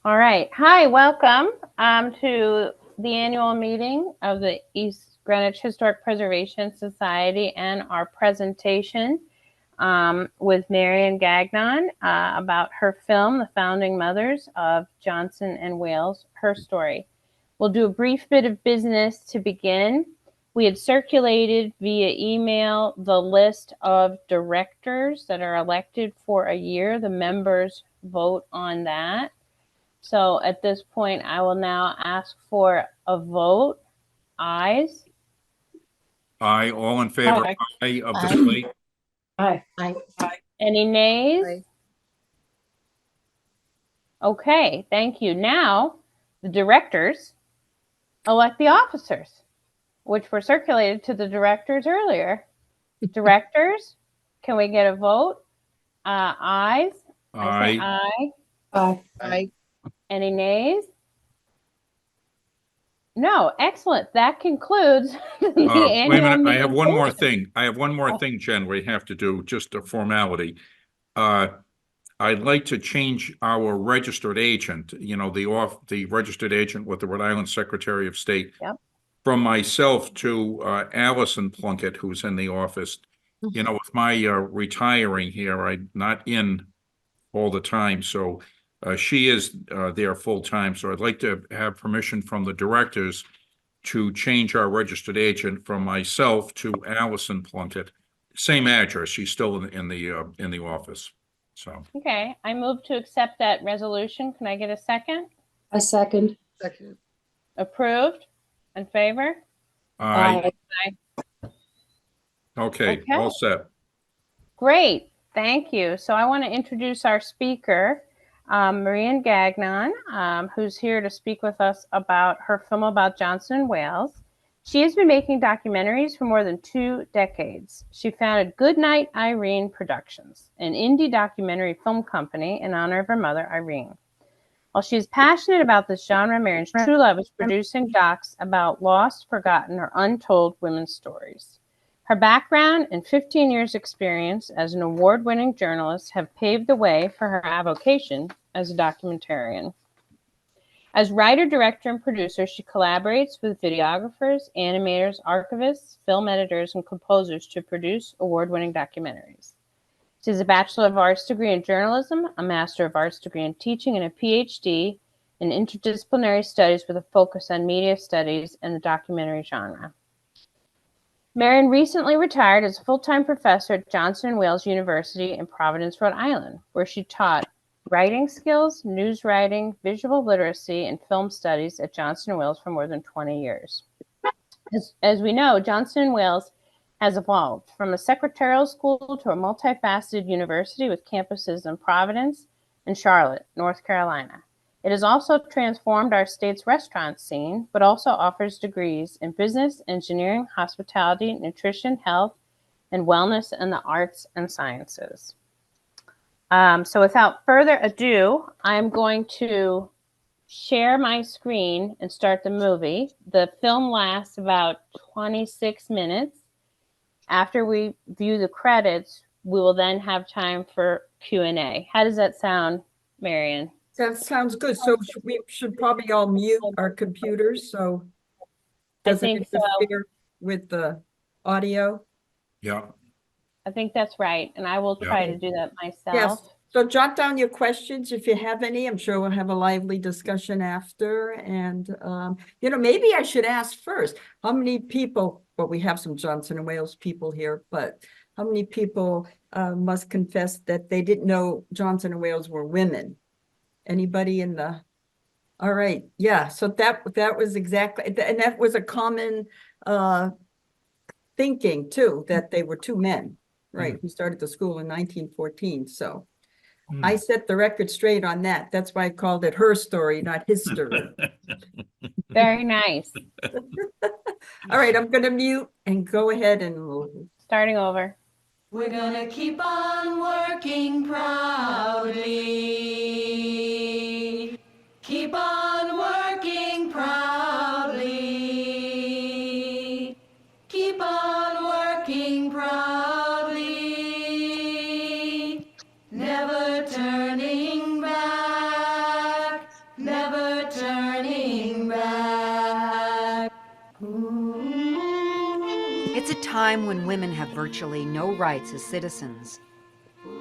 All right. Hi, welcome to the annual meeting of the East Greenwich Historic Preservation Society and our presentation with Marian Gagnon about her film, The Founding Mothers of Johnson and Wales, HERstory. We'll do a brief bit of business to begin. We had circulated via email the list of directors that are elected for a year. The members vote on that. So at this point, I will now ask for a vote. Ayes? Aye. All in favor? Aye of the slate? Aye. Any nays? Aye. Okay, thank you. Now, the directors elect the officers, which were circulated to the directors earlier. Directors, can we get a vote? Ayes? I say Aye. aye. Aye. Any nays? No, excellent. That concludes the Wait a annual minute, meeting. I have one more thing. Jen, we have to do, just a formality. I'd like to change our registered agent, the registered agent with the Rhode Island Secretary of State. Yep. From myself to Allison Plunkett, who's in the office. With my retiring here, I'm not in all the time, so she is there full time. So I'd like to have permission from the directors to change our registered agent from myself to Allison Plunkett. Same address. She's still in the office. So Okay, I move to accept that resolution. Can I get a second? A second. Approved? In favor? aye. Aye. Okay, all set. Great, thank you. So I want to introduce our speaker, Marian Gagnon, who's here to speak with us about her film about Johnson and Wales. She has been making documentaries for more than 2 decades. She founded Goodnight Irene Productions, an indie documentary film company in honor of her mother, Irene. While she is passionate about this genre, Marian's true love is producing docs about lost, forgotten, or untold women's stories. Her background and 15 years' experience as an award-winning journalist have paved the way for her avocation as a documentarian. As writer, director, and producer, she collaborates with videographers, animators, archivists, film editors, and composers to produce award-winning documentaries. She has a Bachelor of Arts degree in journalism, a Master of Arts degree in teaching, and a Ph.D. in interdisciplinary studies with a focus on media studies and the documentary genre. Marian recently retired as a full-time professor at Johnson and Wales University in Providence, Rhode Island, where she taught writing skills, news writing, visual literacy, and film studies at Johnson and Wales for more than 20 years. As we know, Johnson and Wales has evolved from a secretarial school to a multifaceted university with campuses in Providence and Charlotte, North Carolina. It has also transformed our state's restaurant scene, but also offers degrees in business, engineering, hospitality, nutrition, health, and wellness, and the arts and sciences. So without further ado, I'm going to share my screen and start the movie. The film lasts about 26 minutes. After we view the credits, we will then have time for Q&A. How does that sound, Marian? That sounds good. So we should probably all mute our computers, so doesn't interfere with the audio. Yeah. I think that's right, and I will try to do that myself. Yes. So jot down your questions if you have any. I'm sure we'll have a lively discussion after. And, maybe I should ask first, how many people, well, we have some Johnson and Wales people here, but how many people must confess that they didn't know Johnson and Wales were women? Anybody in the, all right. Yeah. So that was exactly, and that was a common thinking too, that they were 2 men, right? Who started the school in 1914. So I set the record straight on that. That's why I called it HERstory, not HIStory. Very nice. All right, I'm going to mute and go ahead and starting over. We're gonna keep on working proudly. Keep on working proudly. Keep on working proudly. Never turning back. time when women have virtually no rights as citizens.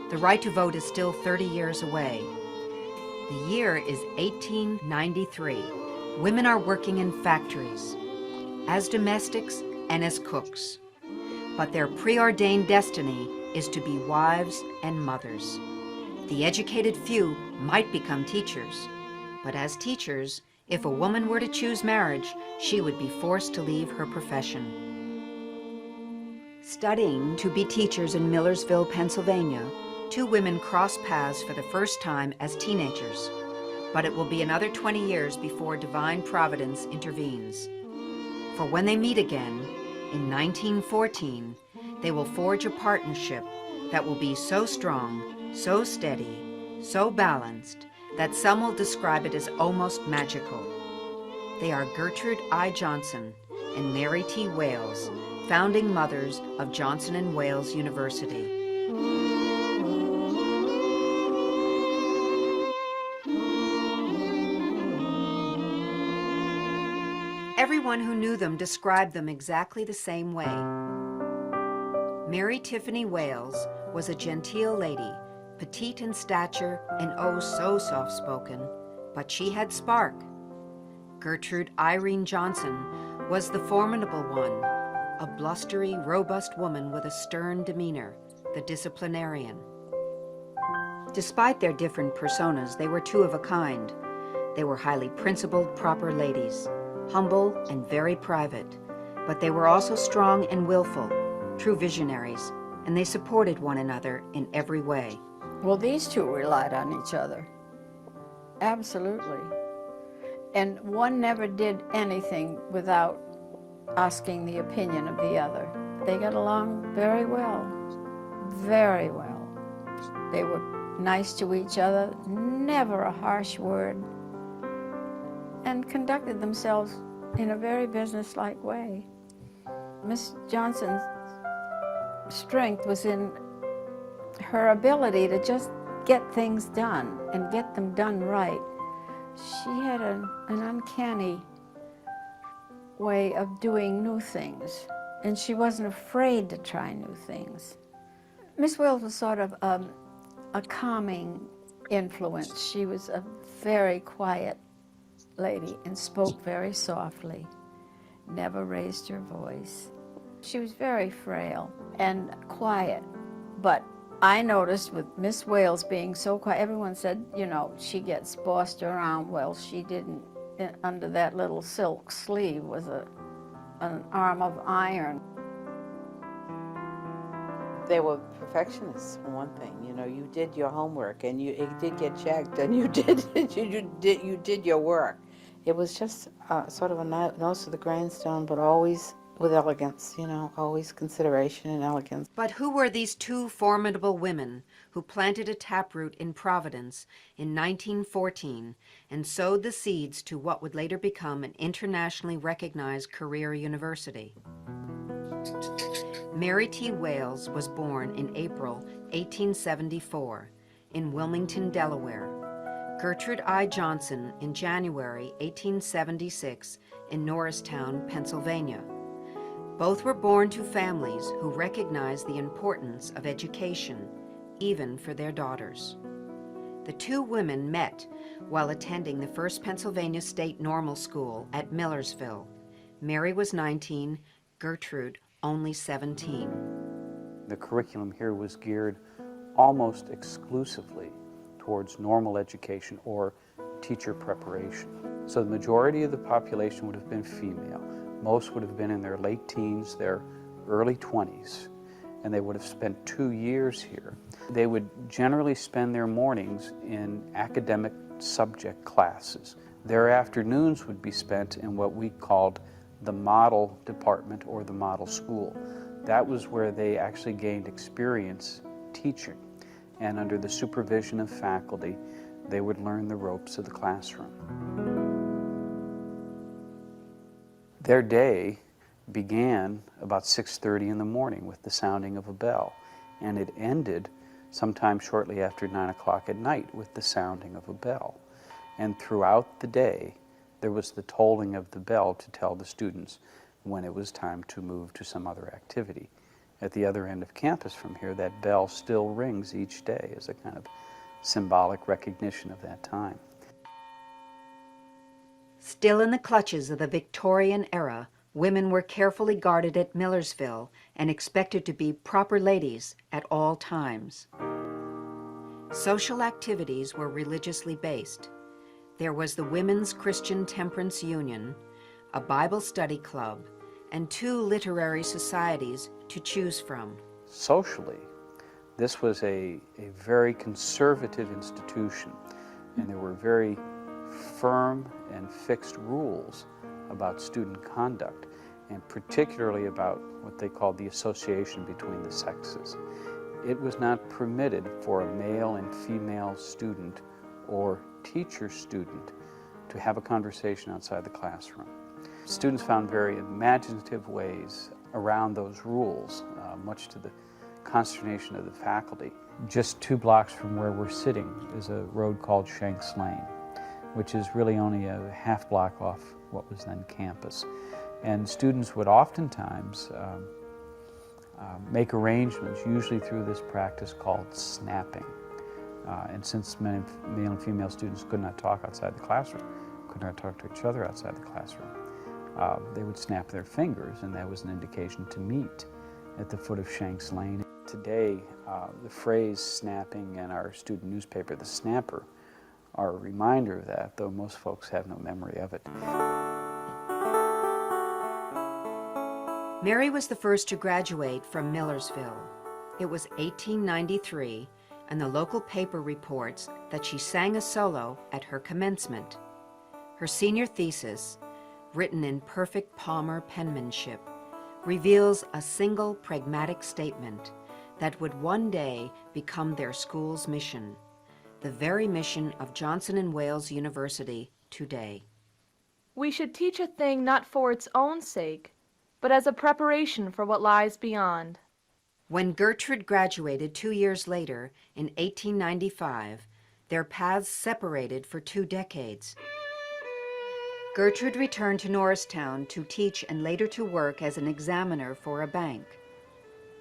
The right to vote is still 30 years away. The year is 1893. Women are working in factories, as domestics and as cooks. But their preordained destiny is to be wives and mothers. The educated few might become teachers, but as teachers, if a woman were to choose marriage, she would be forced to leave her profession. Studying to be teachers in Millersville, Pennsylvania, two women cross paths for the first time as teenagers, but it will be another 20 years before divine providence intervenes. For when they meet again, in 1914, they will forge a partnership that will be so strong, so steady, so balanced, that some will describe it as almost magical. They are Gertrude I. Johnson and Mary T. Wales, founding mothers of Johnson & Wales University. Everyone who knew them described them exactly the same way. Mary Tiffany Wales was a genteel lady, petite in stature and oh so soft-spoken, but she had spark. Gertrude Irene Johnson was the formidable one, a blustery, robust woman with a stern demeanor, the disciplinarian. Despite their different personas, they were two of a kind. They were highly principled, proper ladies, humble and very private, but they were also strong and willful, true visionaries, and they supported one another in every way. Well, these two relied on each other. Absolutely. And one never did anything without asking the opinion of the other. They got along very well, very well. They were nice to each other, never a harsh word, and conducted themselves in a very businesslike way. Miss Johnson's strength was in her ability to just get things done and get them done right. She had an uncanny way of doing new things, and she wasn't afraid to try new things. Miss Wales was sort of a calming influence. She was a very quiet lady and spoke very softly, never raised her voice. She was very frail and quiet, but I noticed with Miss Wales being so quiet, everyone said, you know, she gets bossed around. Well, she didn't. Under that little silk sleeve was an arm of iron. They were perfectionists, for one thing. You know, you did your homework, and it did get checked, and you did your work. It was just sort of a nose to the grindstone, but always with elegance, you know, always consideration and elegance. But who were these two formidable women who planted a taproot in Providence in 1914 and sowed the seeds to what would later become an internationally recognized career university? Mary T. Wales was born in April 1874 in Wilmington, Delaware. Gertrude I. Johnson in January 1876 in Norristown, Pennsylvania. Both were born to families who recognized the importance of education, even for their daughters. The two women met while attending the First Pennsylvania State Normal School at Millersville. Mary was 19, Gertrude only 17. The curriculum here was geared almost exclusively towards normal education or teacher preparation. So the majority of the population would have been female. Most would have been in their late teens, their early 20s, and they would have spent 2 years here. They would generally spend their mornings in academic subject classes. Their afternoons would be spent in what we called the model department or the model school. That was where they actually gained experience teaching, and under the supervision of faculty, they would learn the ropes of the classroom. Their day began about 6:30 in the morning with the sounding of a bell, and it ended sometime shortly after 9 o'clock at night with the sounding of a bell. And throughout the day, there was the tolling of the bell to tell the students when it was time to move to some other activity. At the other end of campus from here, that bell still rings each day as a kind of symbolic recognition of that time. Still in the clutches of the Victorian era, women were carefully guarded at Millersville and expected to be proper ladies at all times. Social activities were religiously based. There was the Women's Christian Temperance Union, a Bible study club, and 2 literary societies to choose from. Socially, this was a very conservative institution, and there were very firm and fixed rules about student conduct, and particularly about what they called the association between the sexes. It was not permitted for a male and female student or teacher-student to have a conversation outside the classroom. Students found very imaginative ways around those rules, much to the consternation of the faculty. Just 2 blocks from where we're sitting is a road called Shanks Lane, which is really only a half block off what was then campus. And students would oftentimes make arrangements, usually through this practice called snapping. And since male and female students could not talk outside the classroom, could not talk to each other outside the classroom, they would snap their fingers, and that was an indication to meet at the foot of Shanks Lane. Today, the phrase snapping in our student newspaper, The Snapper, are a reminder of that, though most folks have no memory of it. Mary was the first to graduate from Millersville. It was 1893, and the local paper reports that she sang a solo at her commencement. Her senior thesis, written in perfect Palmer penmanship, reveals a single pragmatic statement that would one day become their school's mission, the very mission of Johnson & Wales University today. We should teach a thing not for its own sake, but as a preparation for what lies beyond. When Gertrude graduated 2 years later, in 1895, their paths separated for 2 decades. Gertrude returned to Norristown to teach and later to work as an examiner for a bank.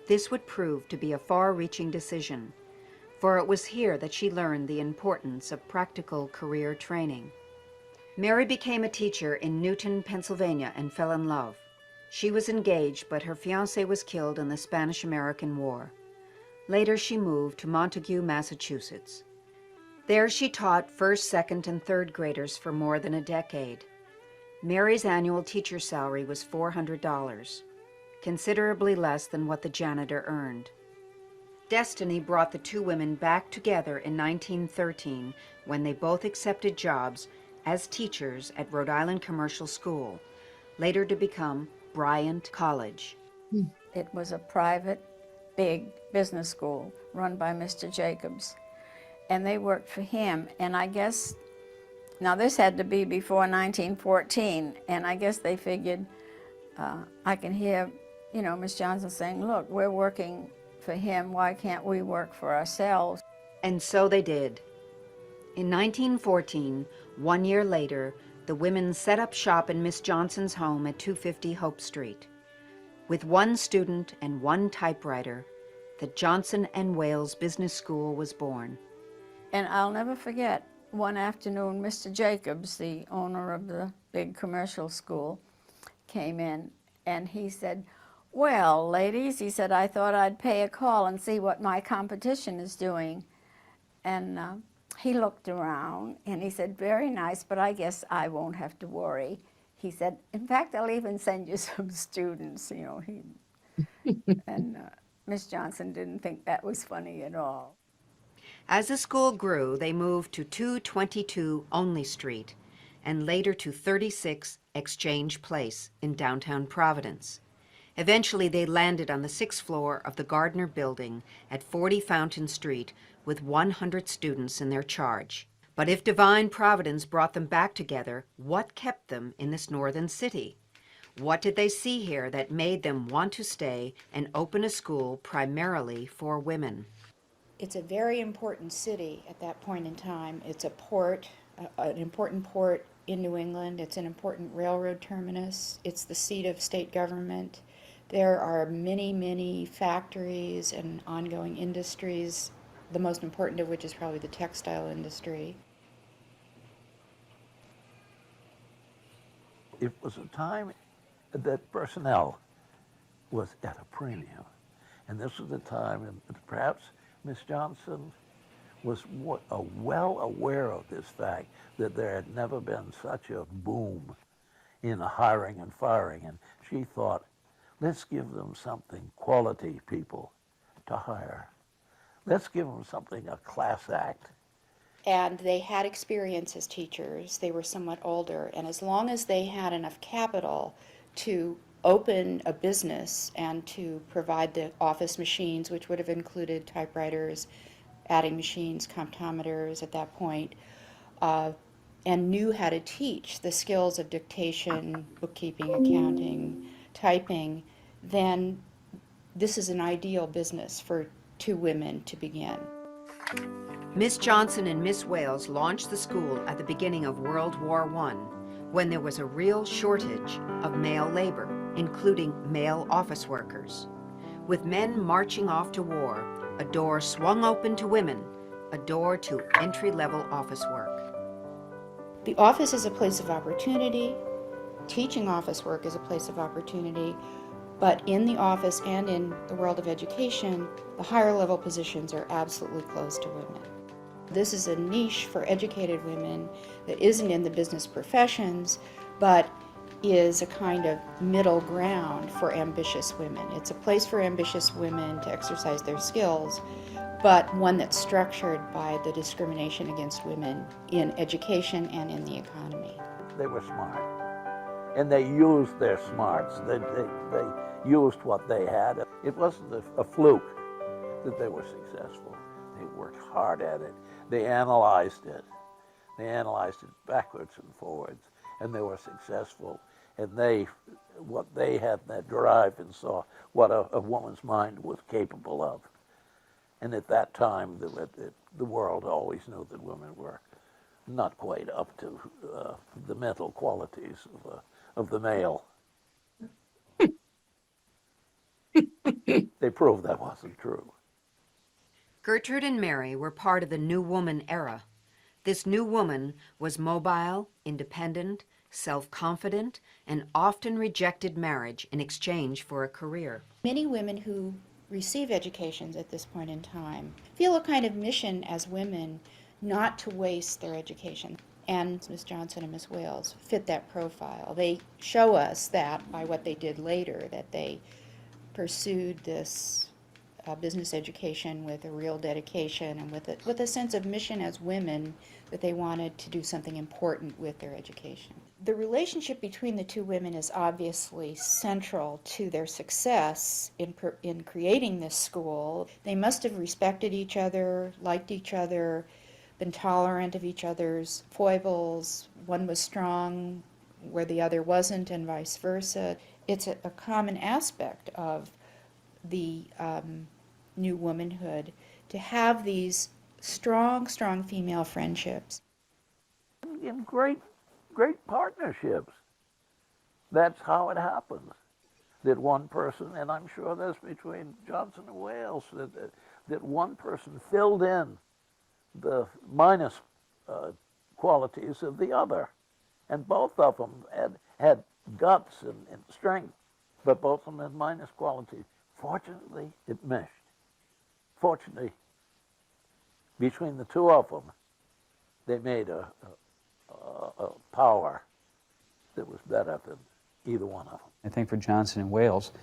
This would prove to be a far-reaching decision, for it was here that she learned the importance of practical career training. Mary became a teacher in Newton, Pennsylvania, and fell in love. She was engaged, but her fiancé was killed in the Spanish-American War. Later, she moved to Montague, Massachusetts. There she taught first, second, and third graders for more than a decade. Mary's annual teacher salary was $400, considerably less than what the janitor earned. Destiny brought the 2 women back together in 1913 when they both accepted jobs as teachers at Rhode Island Commercial School, later to become Bryant College. It was a private, big business school run by Mr. Jacobs, and they worked for him. And I guess, now this had to be before 1914, and I guess they figured, I can hear, Miss Johnson saying, look, we're working for him, why can't we work for ourselves? And so they did. In 1914, 1 year later, the women set up shop in Miss Johnson's home at 250 Hope Street. With 1 student and 1 typewriter, the Johnson & Wales Business School was born. And I'll never forget, one afternoon, Mr. Jacobs, the owner of the big commercial school, came in and he said, well, ladies, he said, I thought I'd pay a call and see what my competition is doing. And he looked around and he said, very nice, but I guess I won't have to worry. He said, in fact, I'll even send you some students, and Miss Johnson didn't think that was funny at all. As the school grew, they moved to 222 Only Street and later to 36 Exchange Place in downtown Providence. Eventually, they landed on the 6th floor of the Gardner Building at 40 Fountain Street with 100 students in their charge. But if divine providence brought them back together, what kept them in this northern city? What did they see here that made them want to stay and open a school primarily for women? It's a very important city at that point in time. It's a port, an important port in New England. It's an important railroad terminus. It's the seat of state government. There are many, many factories and ongoing industries, the most important of which is probably the textile industry. It was a time that personnel was at a premium. And this was a time, and perhaps Miss Johnson was well aware of this fact, that there had never been such a boom in hiring and firing. And she thought, let's give them something, quality people to hire. Let's give them something, a class act. And they had experience as teachers. They were somewhat older, and as long as they had enough capital to open a business and to provide the office machines, which would have included typewriters, adding machines, comptometers at that point, and knew how to teach the skills of dictation, bookkeeping, accounting, typing, then this is an ideal business for two women to begin. Miss Johnson and Miss Wales launched the school at the beginning of World War I, when there was a real shortage of male labor, including male office workers. With men marching off to war, a door swung open to women, a door to entry-level office work. The office is a place of opportunity. Teaching office work is a place of opportunity. But in the office and in the world of education, the higher level positions are absolutely closed to women. This is a niche for educated women that isn't in the business professions, but is a kind of middle ground for ambitious women. It's a place for ambitious women to exercise their skills, but one that's structured by the discrimination against women in education and in the economy. They were smart, and they used their smarts. They used what they had. It wasn't a fluke that they were successful. They worked hard at it. They analyzed it. They analyzed it backwards and forwards, and they were successful. And what they had, that drive, and saw what a woman's mind was capable of. And at that time, the world always knew that women were not quite up to the mental qualities of the male. They proved that wasn't true. Gertrude and Mary were part of the New Woman era. This new woman was mobile, independent, self-confident, and often rejected marriage in exchange for a career. Many women who receive educations at this point in time feel a kind of mission as women not to waste their education. And Miss Johnson and Miss Wales fit that profile. They show us that by what they did later, that they pursued this business education with a real dedication and with a sense of mission as women, that they wanted to do something important with their education. The relationship between the two women is obviously central to their success in creating this school. They must have respected each other, liked each other, been tolerant of each other's foibles. One was strong where the other wasn't, and vice versa. It's a common aspect of the new womanhood to have these strong female friendships. In great partnerships. That's how it happens. That one person, and I'm sure that's between Johnson and Wales, that one person filled in the minus qualities of the other. And both of them had guts and strength, but both of them had minus qualities. Fortunately, it meshed. Fortunately, between the two of them, they made a power that was better than either one of them. I think for Johnson and Wales,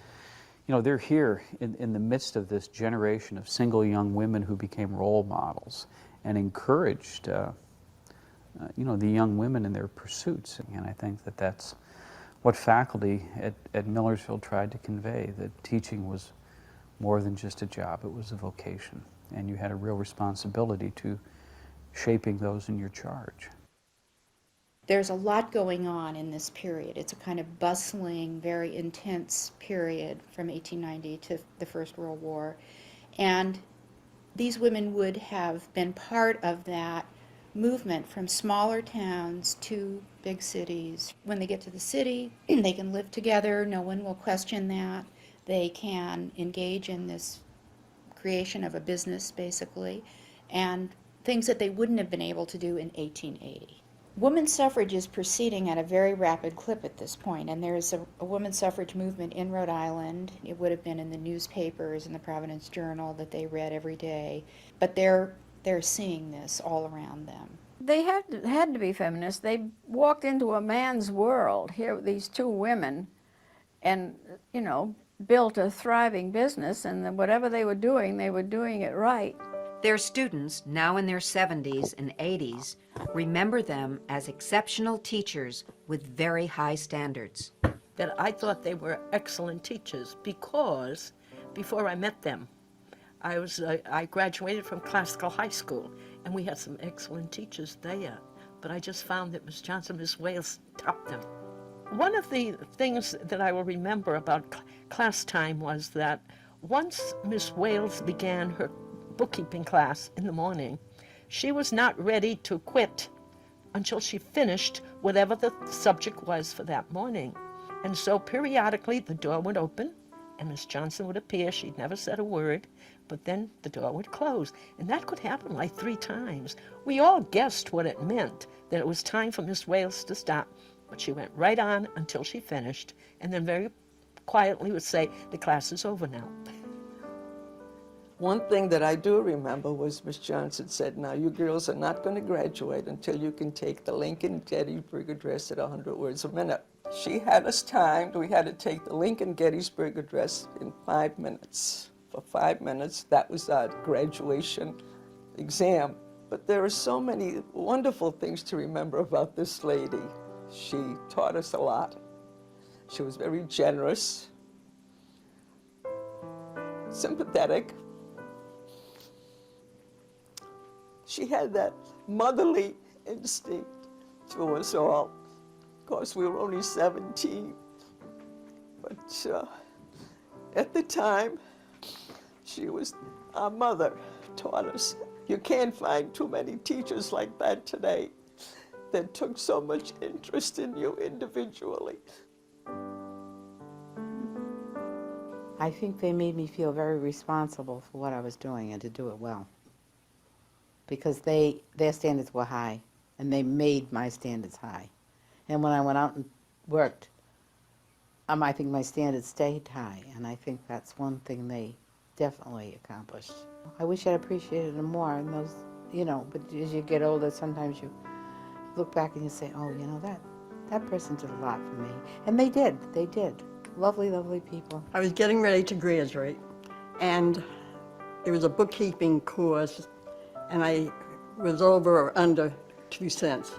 you know, they're here in the midst of this generation of single young women who became role models and encouraged, you know, the young women in their pursuits. And I think that that's what faculty at Millersville tried to convey, that teaching was more than just a job, it was a vocation. And you had a real responsibility to shaping those in your charge. There's a lot going on in this period. It's a kind of bustling, very intense period from 1890 to the First World War. And these women would have been part of that movement from smaller towns to big cities. When they get to the city, they can live together, no one will question that. They can engage in this creation of a business, basically, and things that they wouldn't have been able to do in 1880. Women's suffrage is proceeding at a very rapid clip at this point, and there's a women's suffrage movement in Rhode Island. It would have been in the newspapers in the Providence Journal that they read every day, but they're seeing this all around them. They had to be feminists. They walked into a man's world. Here, these two women, and you know, built a thriving business, and then whatever they were doing it right. Their students, now in their 70s and 80s, remember them as exceptional teachers with very high standards. That I thought they were excellent teachers because before I met them, I graduated from classical high school, and we had some excellent teachers there. But I just found that Miss Johnson, Miss Wales topped them. One of the things that I will remember about class time was that once Miss Wales began her bookkeeping class in the morning, she was not ready to quit until she finished whatever the subject was for that morning. And so periodically the door would open and Miss Johnson would appear. She'd never said a word, but then the door would close. And that could happen like 3 times. We all guessed what it meant, that it was time for Miss Wales to stop, but she went right on until she finished, and then very quietly would say, "The class is over now." One thing that I do remember was Miss Johnson said, "Now you girls are not going to graduate until you can take the Lincoln-Gettysburg Address at 100 words a minute." She had us timed. We had to take the Lincoln-Gettysburg Address in 5 minutes. For 5 minutes, that was our graduation exam. But there are so many wonderful things to remember about this lady. She taught us a lot. She was very generous, sympathetic. She had that motherly instinct to us all. Of course, we were only 17, but at the time, she was our mother, taught us. You can't find too many teachers like that today that took so much interest in you individually. I think they made me feel very responsible for what I was doing and to do it well. Because their standards were high, and they made my standards high. And when I went out and worked, I think my standards stayed high, and I think that's one thing they definitely accomplished. I wish I'd appreciated them more, and those, you know, but as you get older, sometimes you look back and you say, oh, you know, that person did a lot for me. And they did. Lovely, lovely people. I was getting ready to graduate, and it was a bookkeeping course, and I was over or under 2 cents.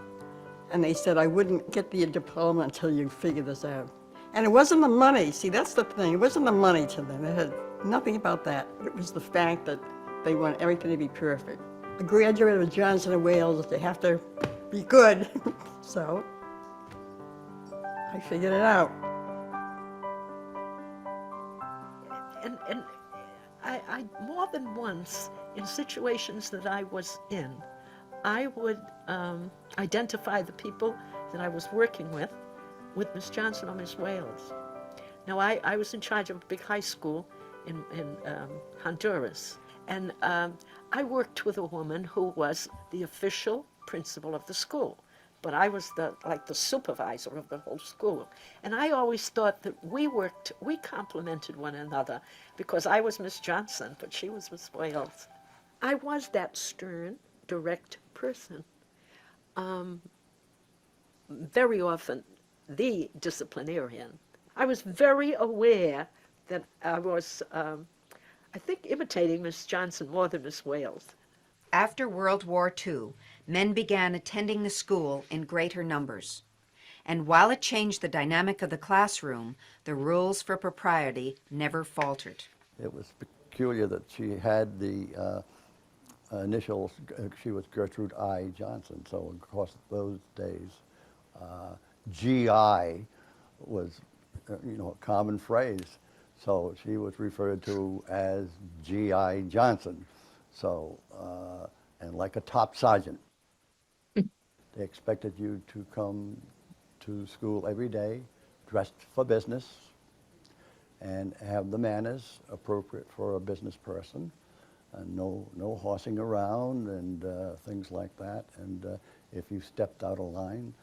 And they said I wouldn't get the diploma until you figure this out. And it wasn't the money. See, that's the thing. It wasn't the money to them. It had nothing about that. It was the fact that they want everything to be perfect. A graduate of Johnson & Wales, they have to be good. So I figured it out. And I more than once, in situations that I was in, I would identify the people that I was working with Miss Johnson or Miss Wales. Now, I was in charge of a big high school in Honduras, and I worked with a woman who was the official principal of the school, but I was the supervisor of the whole school. And I always thought that we complemented one another, because I was Miss Johnson, but she was Miss Wales. I was that stern, direct person. Very often the disciplinarian. I was very aware that I was, I think, imitating Miss Johnson more than Miss Wales. After World War II, men began attending the school in greater numbers. And while it changed the dynamic of the classroom, the rules for propriety never faltered. It was peculiar that she had the initials. She was Gertrude I. Johnson, so of course those days GI was a common phrase, so she was referred to as G.I. Johnson, so and like a top sergeant. They expected you to come to school every day, dressed for business, and have the manners appropriate for a business person, and no horsing around and things like that. And if you stepped out of line,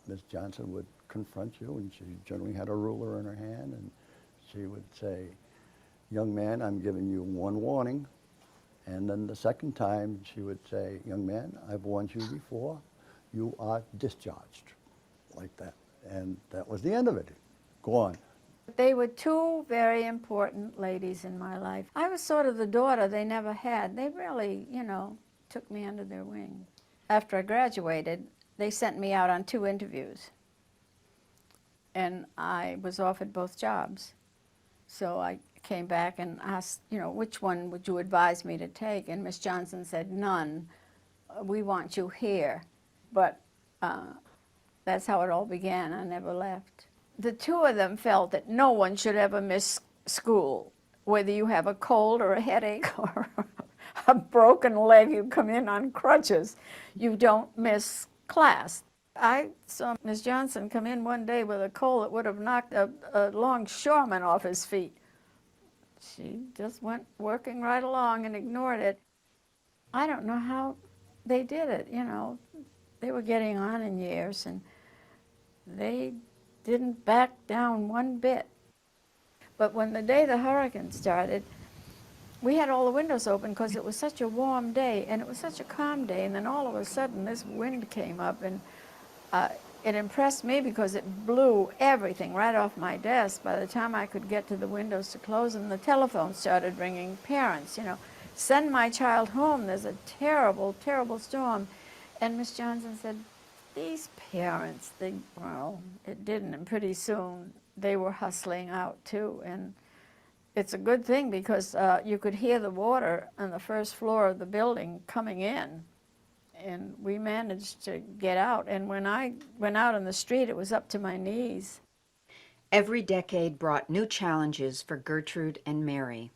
Ms. Johnson would confront you, and she generally had a ruler in her hand, and she would say, "Young man, I'm giving you one warning." And then the second time she would say, "Young man, I've warned you before, you are discharged," like that. And that was the end of it. Go on. They were two very important ladies in my life. I was sort of the daughter they never had. They really, you know, took me under their wing. After I graduated, they sent me out on 2 interviews. And I was offered both jobs. So I came back and asked, you know, which one would you advise me to take? And Miss Johnson said, "None. We want you here." But that's how it all began. I never left. The 2 of them felt that no one should ever miss school, whether you have a cold or a headache or a broken leg, you come in on crutches, you don't miss class. I saw Miss Johnson come in one day with a cold that would have knocked a longshoreman off his feet. She just went working right along and ignored it. I don't know how they did it, you know. They were getting on in years, and they didn't back down one bit. But when the day the hurricane started, we had all the windows open because it was such a warm day, and it was such a calm day, and then all of a sudden this wind came up, and it impressed me because it blew everything right off my desk. By the time I could get to the windows to close them, the telephone started ringing. Parents, you know, "Send my child home, there's a terrible, terrible storm." And Miss Johnson said, "These parents," well, it didn't, and pretty soon they were hustling out too. And it's a good thing because you could hear the water on the first floor of the building coming in. And we managed to get out. And when I went out on the street, it was up to my knees. Every decade brought new challenges for Gertrude and Mary.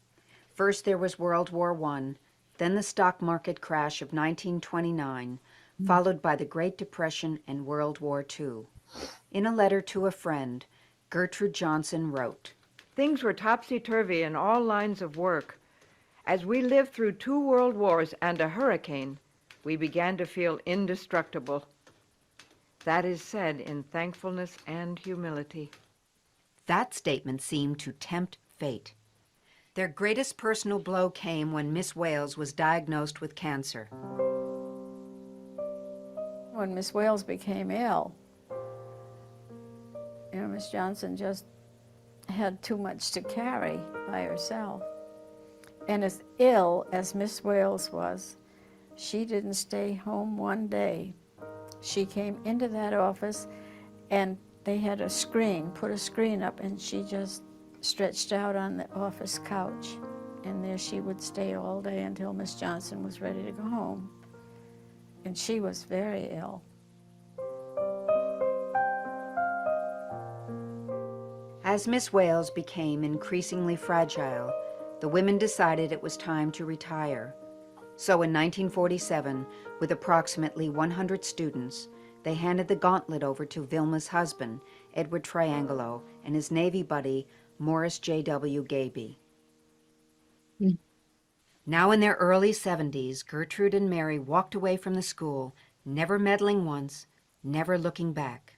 First there was World War I, then the stock market crash of 1929, followed by the Great Depression and World War II. In a letter to a friend, Gertrude Johnson wrote, "Things were topsy-turvy in all lines of work. As we lived through 2 world wars and a hurricane, we began to feel indestructible. That is said in thankfulness and humility." That statement seemed to tempt fate. Their greatest personal blow came when Miss Wales was diagnosed with cancer. When Miss Wales became ill, you know, Miss Johnson just had too much to carry by herself. And as ill as Miss Wales was, she didn't stay home one day. She came into that office, and they had a screen, put a screen up, and she just stretched out on the office couch. And there she would stay all day until Miss Johnson was ready to go home. And she was very ill. As Miss Wales became increasingly fragile, the women decided it was time to retire. So in 1947, with approximately 100 students, they handed the gauntlet over to Vilma's husband, Edward Triangelo, and his Navy buddy, Morris J.W. Gaby. Now in their early 70s, Gertrude and Mary walked away from the school, never meddling once, never looking back.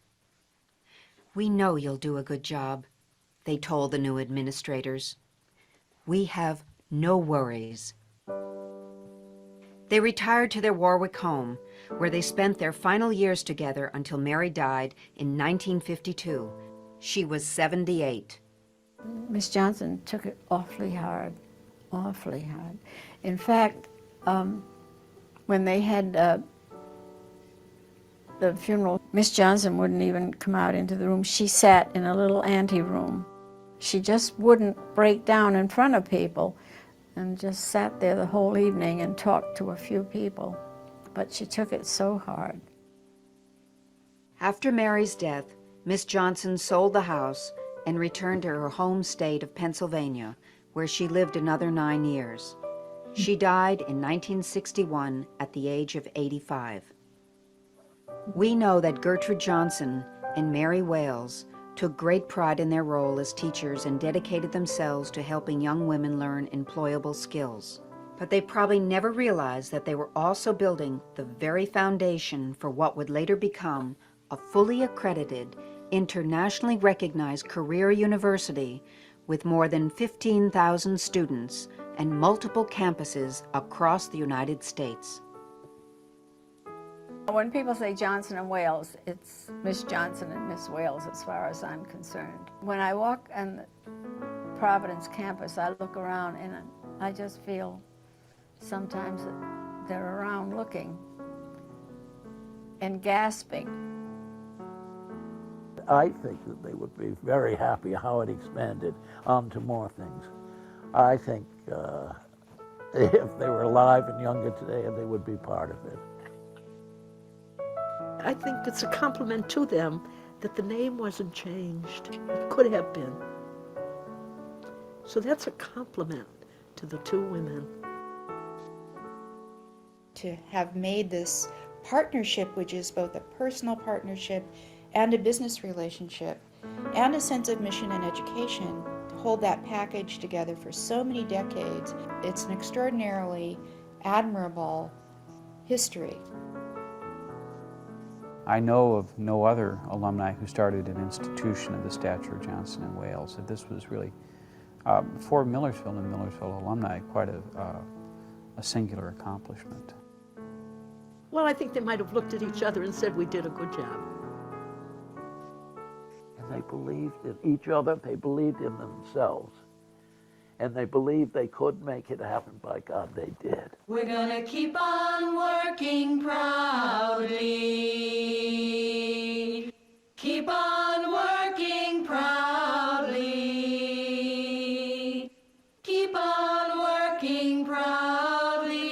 "We know you'll do a good job," they told the new administrators. "We have no worries." They retired to their Warwick home, where they spent their final years together until Mary died in 1952. She was 78. Miss Johnson took it awfully hard, awfully hard. In fact, when they had the funeral, Miss Johnson wouldn't even come out into the room. She sat in a little anteroom. She just wouldn't break down in front of people, and just sat there the whole evening and talked to a few people. But she took it so hard. After Mary's death, Miss Johnson sold the house and returned to her home state of Pennsylvania, where she lived another 9 years. She died in 1961 at the age of 85. We know that Gertrude Johnson and Mary Wales took great pride in their role as teachers and dedicated themselves to helping young women learn employable skills. But they probably never realized that they were also building the very foundation for what would later become a fully accredited, internationally recognized career university with more than 15,000 students and multiple campuses across the United States. When people say Johnson and Wales, it's Miss Johnson and Miss Wales as far as I'm concerned. When I walk on the Providence campus, I look around and I just feel sometimes that they're around looking and gasping. I think that they would be very happy how it expanded onto more things. I think if they were alive and younger today, they would be part of it. I think it's a compliment to them that the name wasn't changed. It could have been. So that's a compliment to the two women. To have made this partnership, which is both a personal partnership and a business relationship, and a sense of mission and education, to hold that package together for so many decades, it's an extraordinarily admirable history. I know of no other alumni who started an institution of the stature of Johnson and Wales. That this was really, for Millersville and Millersville alumni, quite a singular accomplishment. Well, I think they might have looked at each other and said, we did a good job. And they believed in each other, they believed in themselves, and they believed they could make it happen. By God, they did. We're gonna keep on working proudly. Keep on working proudly. Keep on working proudly.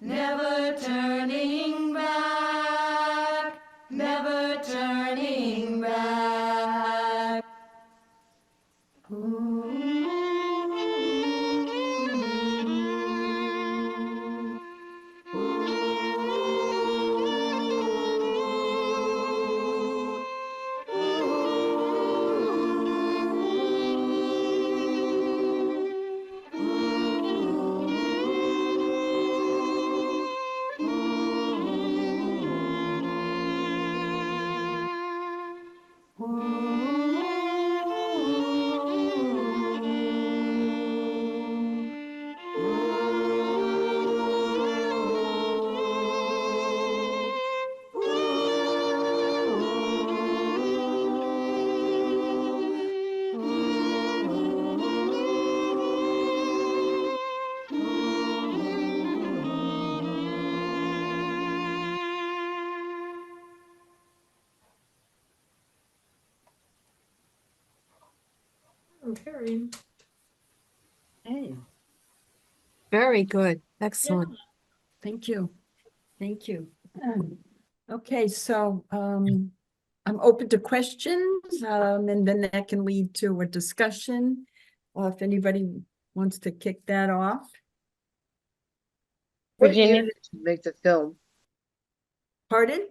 Never turning back. Never turning back. Okay. Hey. Very good. Excellent. Yeah. Thank you. Thank you. Okay, so I'm open to questions, and then that can lead to a discussion. If anybody wants to kick that off. What year did you make the film? Pardon?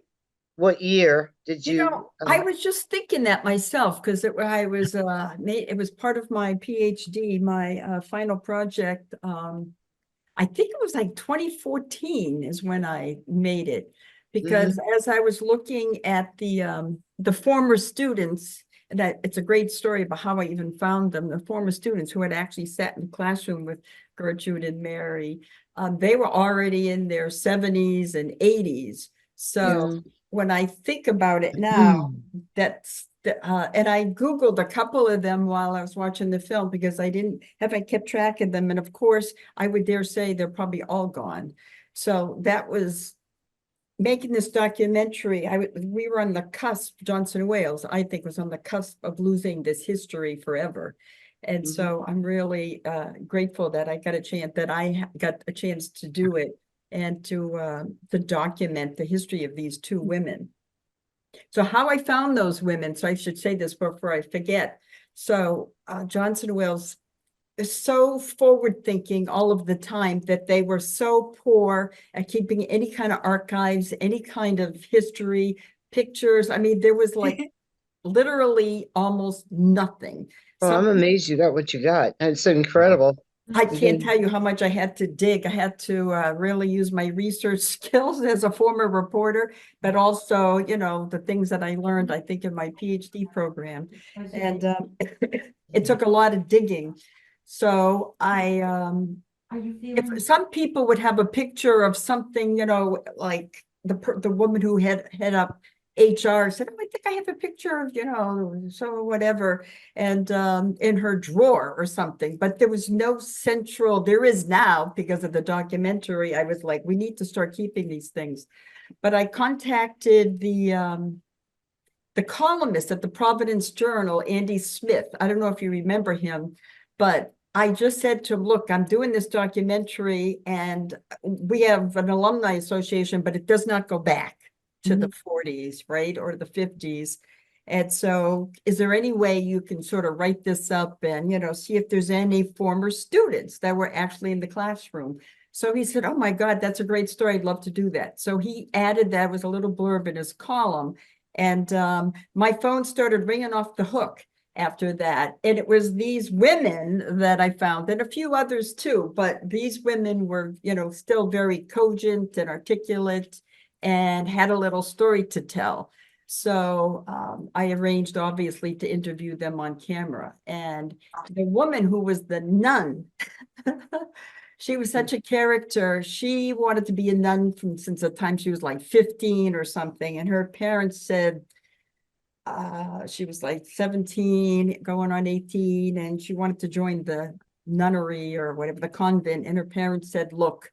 What year did you? You know, I was just thinking that myself because it was part of my PhD, my final project. I think it was like 2014 is when I made it, because as I was looking at the former students, that it's a great story about how I even found them. The former students who had actually sat in the classroom with Gertrude and Mary, they were already in their 70s and 80s. So when I think about it now, and I Googled a couple of them while I was watching the film because I kept track of them. And of course, I would dare say they're probably all gone. So that was making this documentary. We were on the cusp, Johnson and Wales, I think, was on the cusp of losing this history forever. And so I'm really grateful that I got a chance to do it and to document the history of these two women. So how I found those women, so I should say this before I forget. So Johnson and Wales so forward thinking all of the time that they were so poor at keeping any kind of archives, any kind of history, pictures. I mean, there was like literally almost nothing. Oh, I'm amazed you got what you got. It's incredible. I can't tell you how much I had to dig. I had to really use my research skills as a former reporter, but also, you know, the things that I learned, I think, in my PhD program. And it took a lot of digging. So if some people would have a picture of something, you know, like the woman who head up HR said, oh, I think I have a picture of, you know, so whatever, and in her drawer or something, but there was no central, there is now because of the documentary. I was like, we need to start keeping these things. But I contacted the columnist at the Providence Journal, Andy Smith. I don't know if you remember him, but I just said to him, look, I'm doing this documentary and we have an alumni association, but it does not go back to the 40s, right? Or the 50s. And so is there any way you can sort of write this up and, you know, see if there's any former students that were actually in the classroom? So he said, oh my God, that's a great story. I'd love to do that. So he added that was a little blurb in his column. And my phone started ringing off the hook after that. And it was these women that I found, and a few others too, but these women were, you know, still very cogent and articulate and had a little story to tell. So I arranged, obviously, to interview them on camera. And the woman who was the nun, she was such a character. She wanted to be a nun since the time she was like 15 or something. And her parents said, she was like 17, going on 18, and she wanted to join the nunnery or whatever, the convent. And her parents said, look,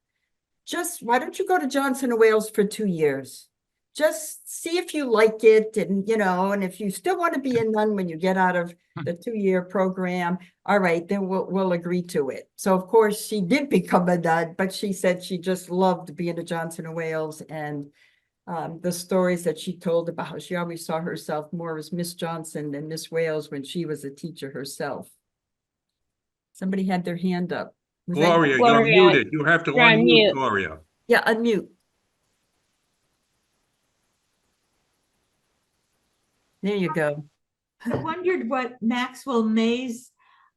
just why don't you go to Johnson & Wales for 2 years? Just see if you like it, and you know, and if you still want to be a nun when you get out of the 2-year program, all right, then we'll agree to it. So of course she did become a nun, but she said she just loved being at Johnson & Wales, and the stories that she told about how she always saw herself more as Miss Johnson than Miss Wales when she was a teacher herself. Somebody had their hand up. Gloria, you're muted. You have to unmute, Gloria. Yeah, unmute. There you go. I wondered what Maxwell May's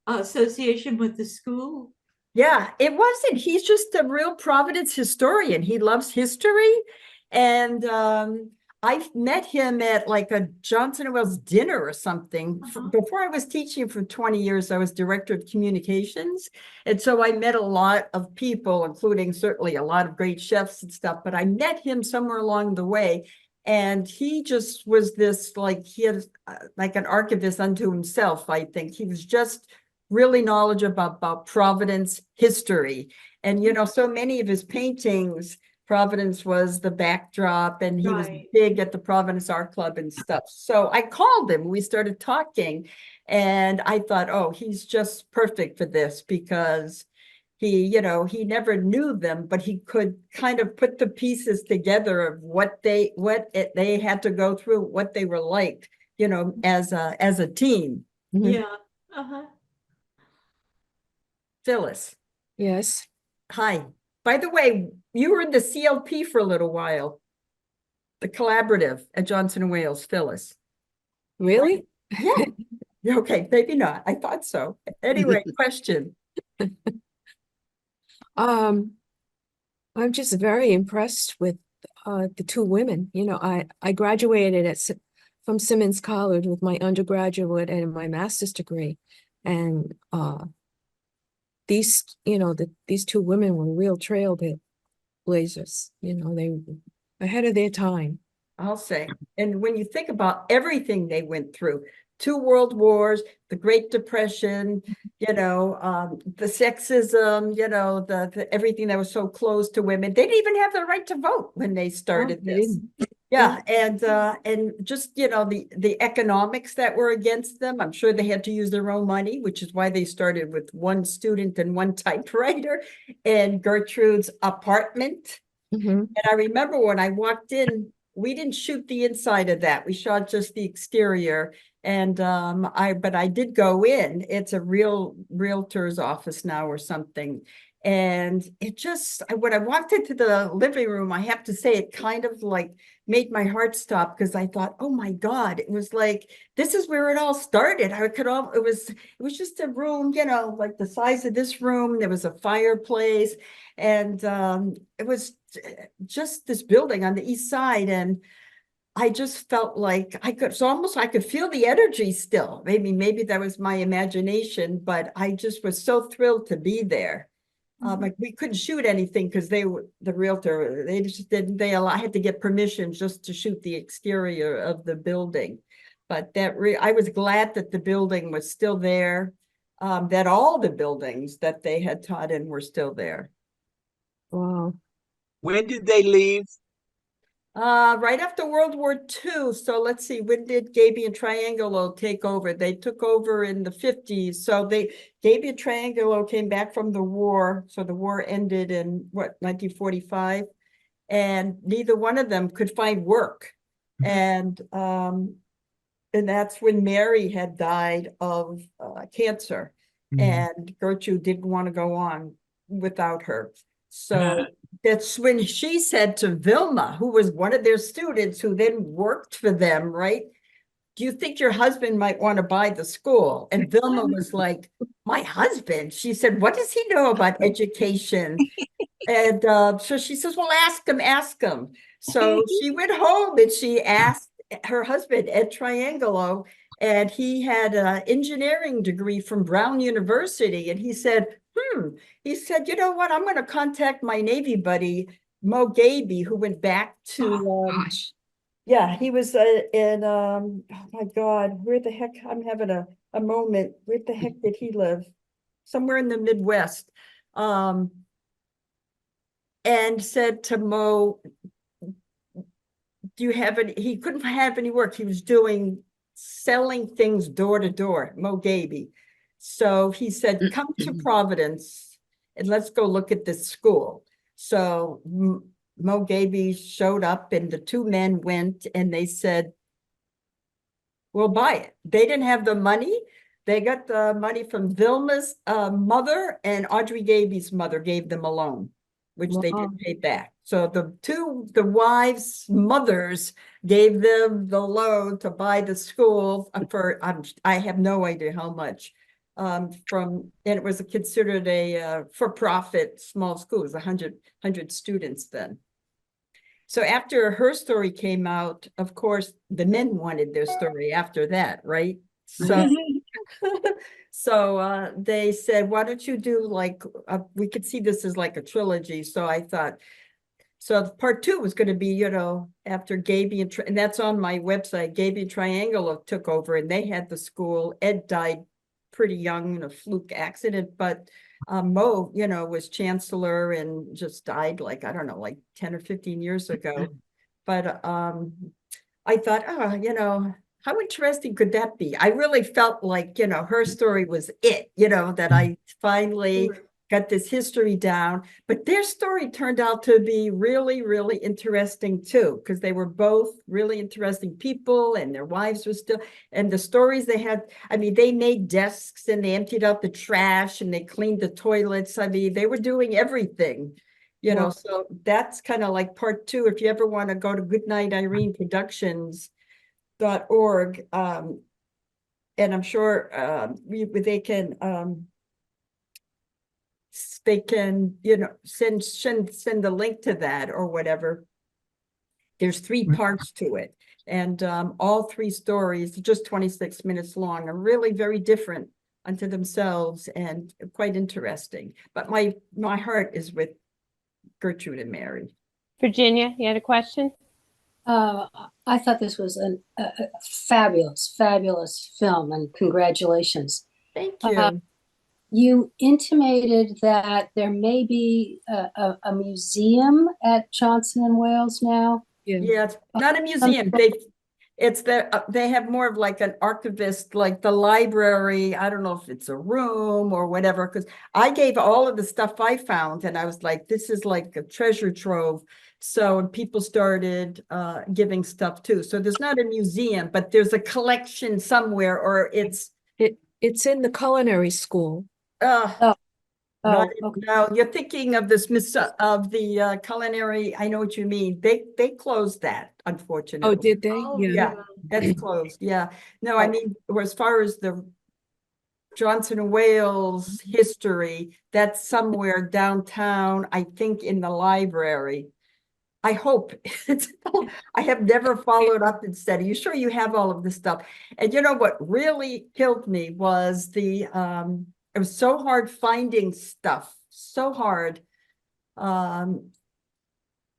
association with the school. Yeah, it wasn't. He's just a real Providence historian. He loves history. And I've met him at like a Johnson & Wales dinner or something. Before I was teaching for 20 years, I was director of communications. And so I met a lot of people, including certainly a lot of great chefs and stuff, but I met him somewhere along the way. And he just was this, like, he had like an archivist unto himself, I think. He was just really knowledgeable about Providence history. And, you know, so many of his paintings, Providence was the backdrop, and he was big at the Providence Art Club and stuff. So I called him, we started talking, and I thought, oh, he's just perfect for this because he, you know, he never knew them, but he could kind of put the pieces together of what they had to go through, what they were like, you know, as a team. Yeah. Phyllis. Yes. Hi. By the way, you were in the CLP for a little while, the collaborative at Johnson & Wales, Phyllis. Really? Yeah. Okay, maybe not. I thought so. Anyway, question. I'm just very impressed with the two women. You know, I graduated from Simmons College with my undergraduate and my master's degree, and these, you know, these two women were real trailblazers. You know, they were ahead of their time. I'll say. And when you think about everything they went through, 2 world wars, the Great Depression, you know, the sexism, you know, the everything that was so close to women. They didn't even have the right to vote when they started this. Yeah, and just, you know, the economics that were against them. I'm sure they had to use their own money, which is why they started with 1 student and 1 typewriter in Gertrude's apartment. And I remember when I walked in we didn't shoot the inside of that. We shot just the exterior. And but I did go in. It's a realtor's office now or something. And it just, when I walked into the living room, I have to say it kind of like made my heart stop, because I thought, oh my God, it was like, this is where it all started. It was just a room, you know, like the size of this room. There was a fireplace, and it was just this building on the east side. And I just felt like I could feel the energy still. Maybe that was my imagination, but I just was so thrilled to be there. Like we couldn't shoot anything because the realtor, they just didn't, I had to get permission just to shoot the exterior of the building. But I was glad that the building was still there, that all the buildings that they had taught in were still there. Wow. When did they leave? Right after World War II. So let's see, when did Gaby and Triangelo take over? They took over in the 50s. So Gaby and Triangelo came back from the war. So the war ended in 1945, and neither one of them could find work. And that's when Mary had died of cancer, and Gertrude didn't want to go on without her. So that's when she said to Vilma, who was one of their students who then worked for them, right? Do you think your husband might want to buy the school? And Vilma was like, my husband? She said, what does he know about education? And so she says, well, ask him. So she went home and she asked her husband, Ed Triangelo, and he had an engineering degree from Brown University. And he said, you know what? I'm going to contact my Navy buddy, Mo Gaby, who went back to, yeah, he was in, oh my God, where the heck? I'm having a moment. Where the heck did he live? Somewhere in the Midwest. And said to Mo, do you have any? He couldn't have any work. He was selling things door to door, Mo Gaby. So he said, come to Providence and let's go look at this school. So Mo Gaby showed up, and the two men went, and they said, we'll buy it. They didn't have the money. They got the money from Vilma's mother, and Audrey Gaby's mother gave them a loan, which they didn't pay back. So the wives' mothers gave them the loan to buy the school for, I have no idea how much. And it was considered a for-profit small school. It was 100 students then. So after HERstory came out, of course, the men wanted their story after that, right? So, so they said, why don't you do like, we could see this as like a trilogy. So I thought, so part 2 was going to be, you know, after Gaby and that's on my website. Gaby and Triangelo took over, and they had the school. Ed died pretty young in a fluke accident, but Mo, you know, was chancellor and just died like, I don't know, like 10 or 15 years ago. But I thought, oh, you know, how interesting could that be? I really felt like, you know, HERstory was it, you know, that I finally got this history down. But their story turned out to be really, really interesting too, because they were both really interesting people, and their wives were still, and the stories they had, I mean, they made desks and they emptied out the trash and they cleaned the toilets. I mean, they were doing everything, you know, so that's kind of like part 2. If you ever want to go to Goodnight Irene Productions.org, and I'm sure they can, you know, send the link to that or whatever. There's 3 parts to it, and all 3 stories, just 26 minutes long, are really very different unto themselves and quite interesting. But my heart is with Gertrude and Mary. Virginia, you had a question? I thought this was a fabulous, fabulous film, and congratulations. Thank you. You intimated that there may be a museum at Johnson and Wales now. Yeah, it's not a museum. It's they have more of like an archivist, like the library. I don't know if it's a room or whatever, because I gave all of the stuff I found and I was like, this is like a treasure trove. So people started giving stuff too. So there's not a museum, but there's a collection somewhere, or it's in the culinary school. Not, okay. no, you're thinking of the culinary. I know what you mean. They closed that, unfortunately. Oh, did they? Oh, Yeah. yeah, that's closed. Yeah. No, I mean, as far as the Johnson and Wales history, that's somewhere downtown, I think in the library. I hope. I have never followed up and said, are you sure you have all of this stuff? And you know what really killed me was it was so hard finding stuff, so hard. And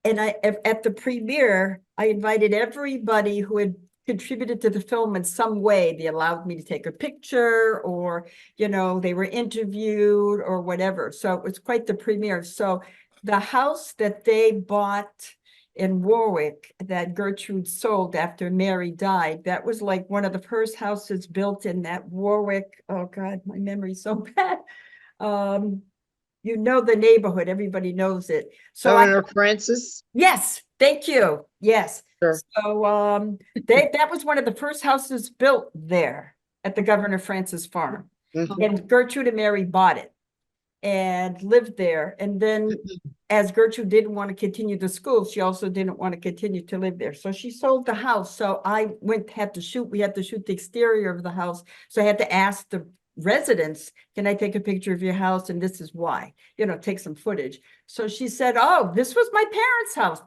at the premiere, I invited everybody who had contributed to the film in some way. They allowed me to take a picture, or, you know, they were interviewed or whatever. So it was quite the premiere. So the house that they bought in Warwick that Gertrude sold after Mary died, that was like one of the first houses built in that Warwick. Oh God, my memory's so bad. You know the neighborhood, everybody knows it. So Governor Francis? Yes, thank you. Yes. Sure. So that was one of the first houses built there at the Governor Francis farm. And Gertrude and Mary bought it and lived there. And then as Gertrude didn't want to continue the school, she also didn't want to continue to live there. So she sold the house. So I we had to shoot the exterior of the house. So I had to ask the residents, can I take a picture of your house? And this is why, you know, take some footage. So she said, oh, this was my parents' house.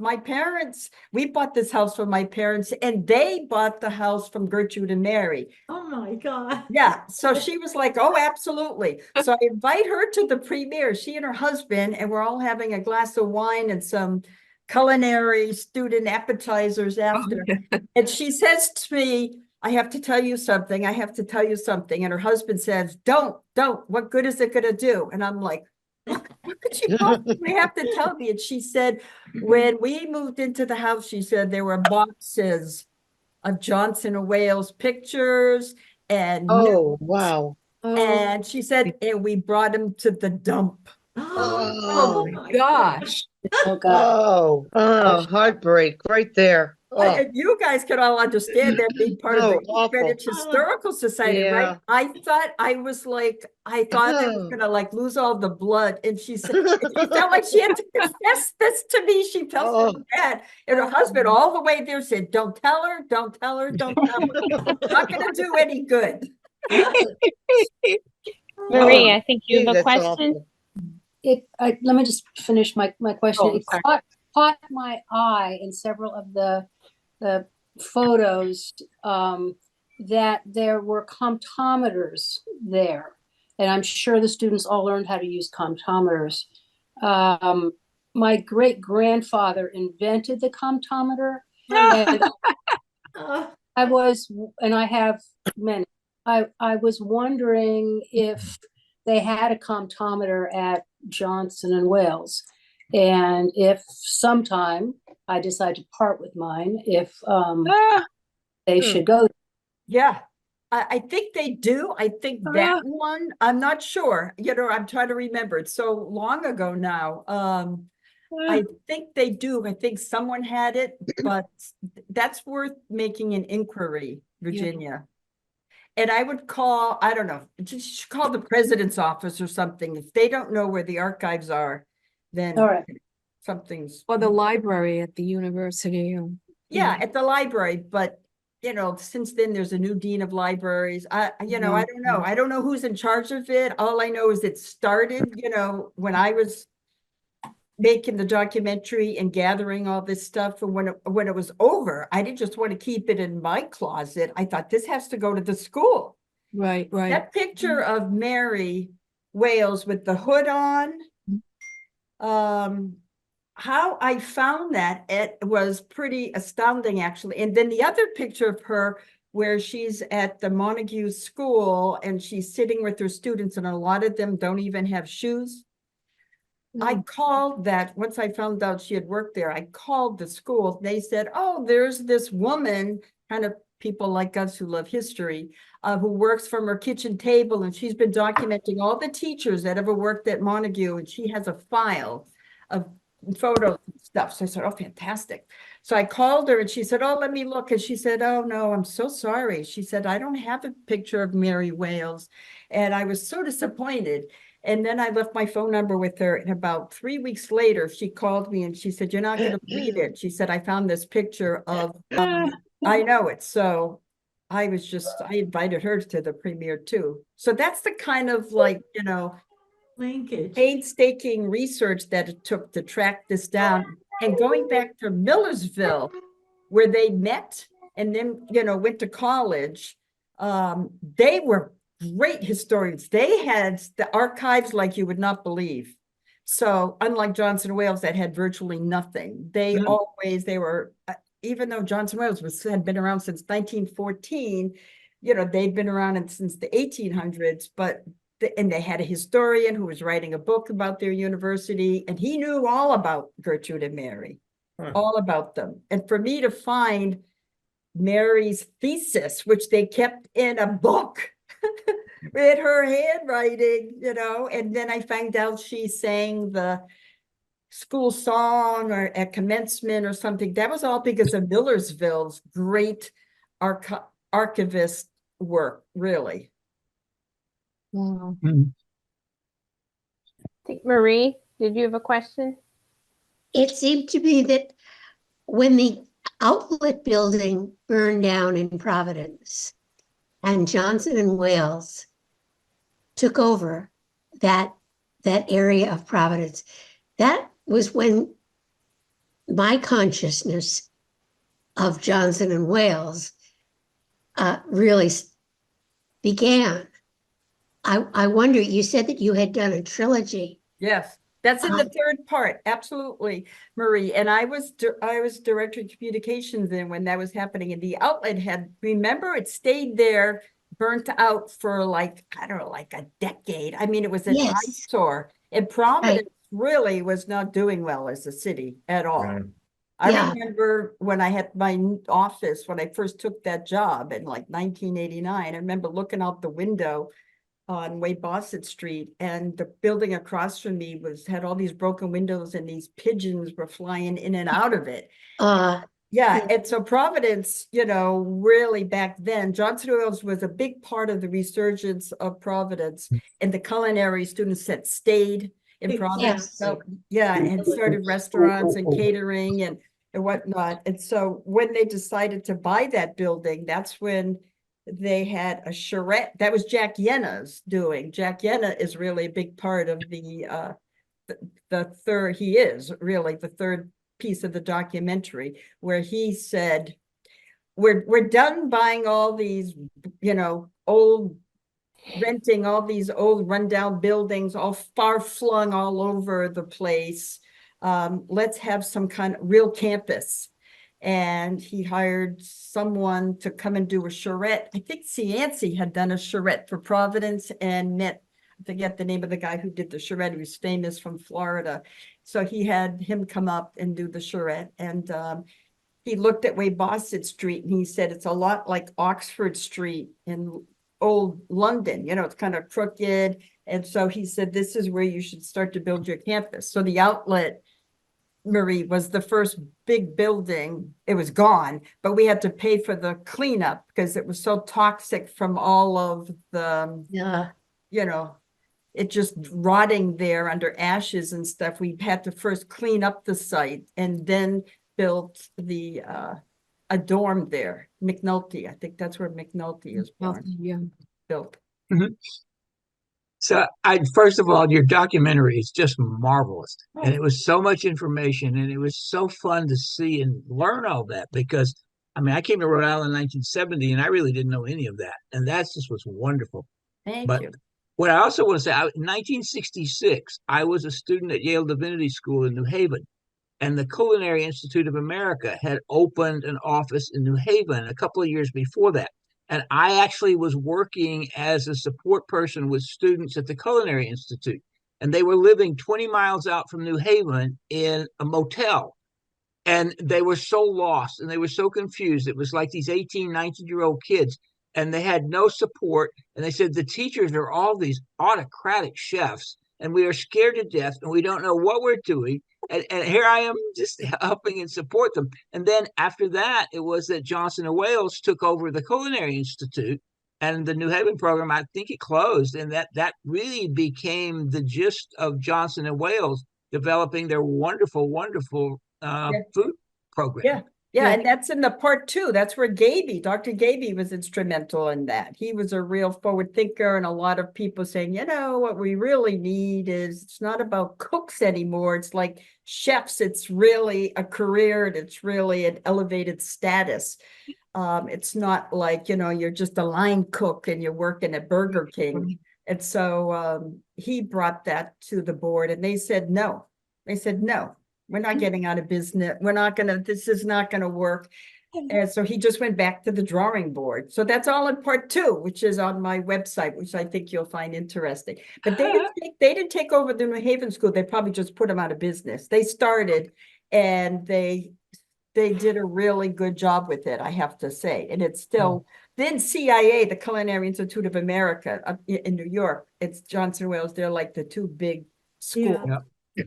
We bought this house from my parents, and they bought the house from Gertrude and Mary. Oh my God. Yeah. So she was like, oh, absolutely. So I invite her to the premiere, she and her husband, and we're all having a glass of wine and some culinary student appetizers after. And she says to me, I have to tell you something. I have to tell you something. And her husband says, don't. What good is it going to do? And I'm like, what could you possibly have to tell me? And she said, when we moved into the house, she said there were boxes of Johnson and Wales pictures and Oh, wow. and she said, and we brought them to the dump. Oh my gosh. Oh, heartbreak right there. And you guys can all understand that being part of the Greenwich Historical Society, right? I thought I was gonna like lose all the blood. And she said, she felt like she had to confess this to me. She felt so bad. And her husband all the way there said, don't tell her. Not gonna do any good. Marie, I think you have a question. Let me just finish my question. It caught my eye in several of the photos that there were comptometers there, and I'm sure the students all learned how to use comptometers. My great grandfather invented the comptometer, and I have many. I was wondering if they had a comptometer at Johnson and Wales, and if sometime I decide to part with mine, if they should go. Yeah, I think they do. I think that one, I'm not sure. You know, I'm trying to remember. It's so long ago now. I think they do. I think someone had it, but that's worth making an inquiry, Virginia. And I would call, I don't know, just call the president's office or something. If they don't know where the archives are, then something's. Or the library at the university. Yeah, at the library. But, you know, since then there's a new dean of libraries. I don't know. I don't know who's in charge of it. All I know is it started, you know, when I was making the documentary and gathering all this stuff. And when it was over, I didn't just want to keep it in my closet. I thought this has to go to the school. Right. That picture of Mary Wales with the hood on, how I found that, it was pretty astounding, actually. And then the other picture of her where she's at the Montague School and she's sitting with her students, and a lot of them don't even have shoes. I called that, once I found out she had worked there, I called the school. They said, oh, there's this woman kind of people like us who love history, who works from her kitchen table, and she's been documenting all the teachers that ever worked at Montague, and she has a file of photos and stuff. So I said, oh, fantastic. So I called her and she said, oh, let me look. And she said, oh, no, I'm so sorry. She said, I don't have a picture of Mary Wales. And I was so disappointed. And then I left my phone number with her. And about 3 weeks later, she called me and she said, you're not going to believe it. She said, I found this picture of, I know it. So I invited her to the premiere too. So that's the kind of like, linkage, painstaking research that it took to track this down. And going back to Millersville, where they met and then, went to college, they were great historians. They had the archives like you would not believe. So unlike Johnson and Wales that had virtually nothing, they were, even though Johnson and Wales had been around since 1914, they'd been around since the 1800s, and they had a historian who was writing a book about their university, and he knew all about Gertrude and Mary, all about them. And for me to find Mary's thesis, which they kept in a book, in her handwriting, and then I found out she sang the school song or at commencement or something. That was all because of Millersville's great archivist work, really. I think Marie, did you have a question? It seemed to me that when the outlet building burned down in Providence and Johnson and Wales took over that area of Providence, that was when my consciousness of Johnson and Wales really began. I wonder, you said that you had done a trilogy. Yes, that's in the third part. Absolutely, Marie. And I was director of communications then when that was happening. And the outlet remember, it stayed there, burnt out for like a decade. I mean, it was an eyesore. And Providence really was not doing well as a city at all. I remember when I had my office, when I first took that job in like 1989, I remember looking out the window on Wade Boston Street, and the building across from me had all these broken windows and these pigeons were flying in and out of it. And so Providence, really back then, Johnson Wales was a big part of the resurgence of Providence, and the culinary students that stayed in Providence. So, and started restaurants and catering and whatnot. And so when they decided to buy that building, that's when they had a charrette. That was Jack Yenna's doing. Jack Yenna is really a big part of the third. He is really the third piece of the documentary, where he said, "We're done buying all these, renting all these old rundown buildings, all far flung all over the place. Let's have some kind of real campus." And he hired someone to come and do a charrette. I think Cianci had done a charrette for Providence and met, I forget the name of the guy who did the charrette. He was famous from Florida. So he had him come up and do the charrette. And he looked at Wade Boston Street and he said, it's a lot like Oxford Street in old London. It's kind of crooked. And so he said, this is where you should start to build your campus. So the outlet, Marie, was the first big building. It was gone, but we had to pay for the cleanup because it was so toxic from all of the, it just rotting there under ashes and stuff. We had to first clean up the site and then built a dorm there, McNulty. I think that's where McNulty is born. Built. So first of all, your documentary is just marvelous. And it was so much information and it was so fun to see and learn all that because, I came to Rhode Island in 1970 and I really didn't know any of that. And that just was wonderful. Thank you. What I also want to say, in 1966, I was a student at Yale Divinity School in New Haven. And the Culinary Institute of America had opened an office in New Haven a couple of years before that. And I actually was working as a support person with students at the Culinary Institute. And they were living 20 miles out from New Haven in a motel. And they were so lost and they were so confused. It was like these 18, 19-year-old kids, and they had no support. And they said, the teachers are all these autocratic chefs, and we are scared to death, and we don't know what we're doing. And here I am just helping and support them. And then after that, it was that Johnson and Wales took over the Culinary Institute, and the New Haven program, I think it closed. And that really became the gist of Johnson and Wales developing their wonderful, wonderful food program. Yeah. Yeah, and that's in the part 2. That's where Dr. Gaby was instrumental in that. He was a real forward thinker, and a lot of people saying, what we really need is, it's not about cooks anymore. It's like chefs. It's really a career, and it's really an elevated status. It's not like, you're just a line cook and you're working at Burger King. And so he brought that to the board, and they said, no. We're not getting out of business. This is not going to work. And so he just went back to the drawing board. So that's all in part 2, which is on my website, which I think you'll find interesting. But they didn't take over the New Haven school. They probably just put them out of business. They started, and they did a really good job with it, I have to say. And it's still, then CIA, the Culinary Institute of America in New York, it's Johnson Wales. They're like the 2 big schools. Yeah.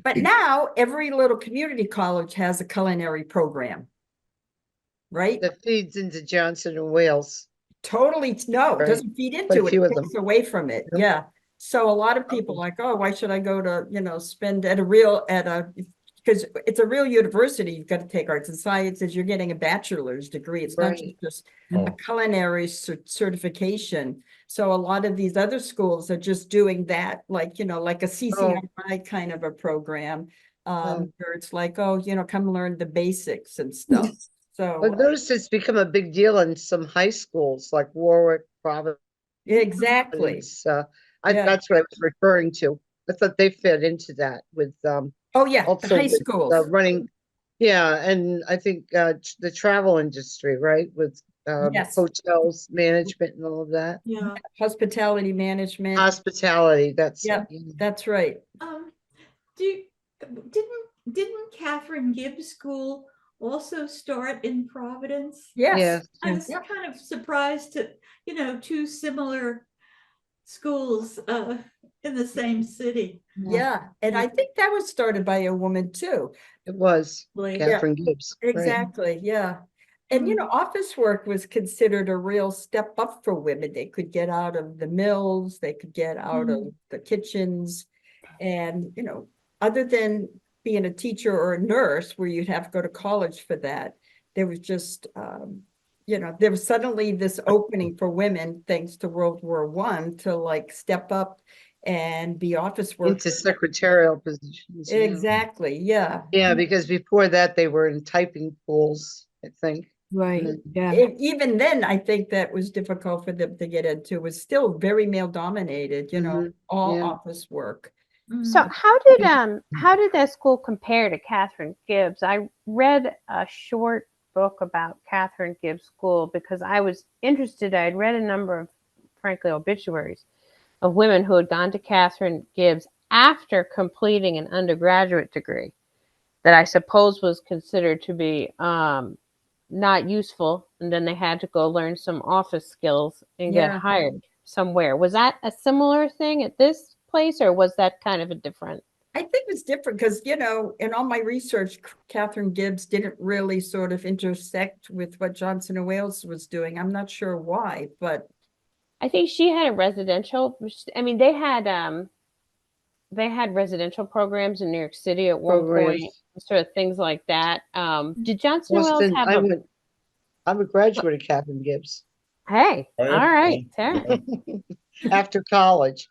But now every little community college has a culinary program, right? That feeds into Johnson and Wales. Totally. No, it doesn't feed into it. It takes away from it. Yep. Yeah. So a lot of people are like, oh, why should I go to, spend because it's a real university. You've got to take arts and sciences. You're getting a bachelor's degree. It's not just a culinary certification. So a lot of these other schools are just doing that, like a CCI kind of a program, where it's like, come learn the basics and stuff. So I've noticed it's become a big deal in some high schools like Warwick, Providence. Exactly. That's what I was referring to. I thought they fit into that with the high schools running. Yeah, and I think the travel industry, right, with hotels management and all of that. Yeah, hospitality management. Hospitality. That's that's right. Didn't Catherine Gibbs School also start in Providence? Yes. I was kind of surprised to, 2 similar schools in the same city. Yeah, and I think that was started by a woman too. It was Catherine Gibbs. Exactly. Right. Yeah. And office work was considered a real step up for women. They could get out of the mills, they could get out of the kitchens. And, other than being a teacher or a nurse where you'd have to go to college for that, there was just there was suddenly this opening for women, thanks to World War I, to like step up and be office workers. Into secretarial positions. Exactly. Yeah. Yeah, because before that they were in typing pools, I think. Right. Yeah. Even then, I think that was difficult for them to get into. It was still very male dominated, all office work. So how did that school compare to Catherine Gibbs? I read a short book about Catherine Gibbs School because I was interested. I'd read a number of, frankly, obituaries of women who had gone to Catherine Gibbs after completing an undergraduate degree that I suppose was considered to be not useful, and then they had to go learn some office skills and get hired somewhere. Was that a similar thing at this place, or was that kind of a different? I think it's different because, in all my research, Catherine Gibbs didn't really sort of intersect with what Johnson and Wales was doing. I'm not sure why, but I think she had a residential. I mean, they had residential programs in New York City at one point, sort of things like that. Did Johnson and Wales have I'm a graduate of Catherine Gibbs. Hey, all right, Sarah. After college.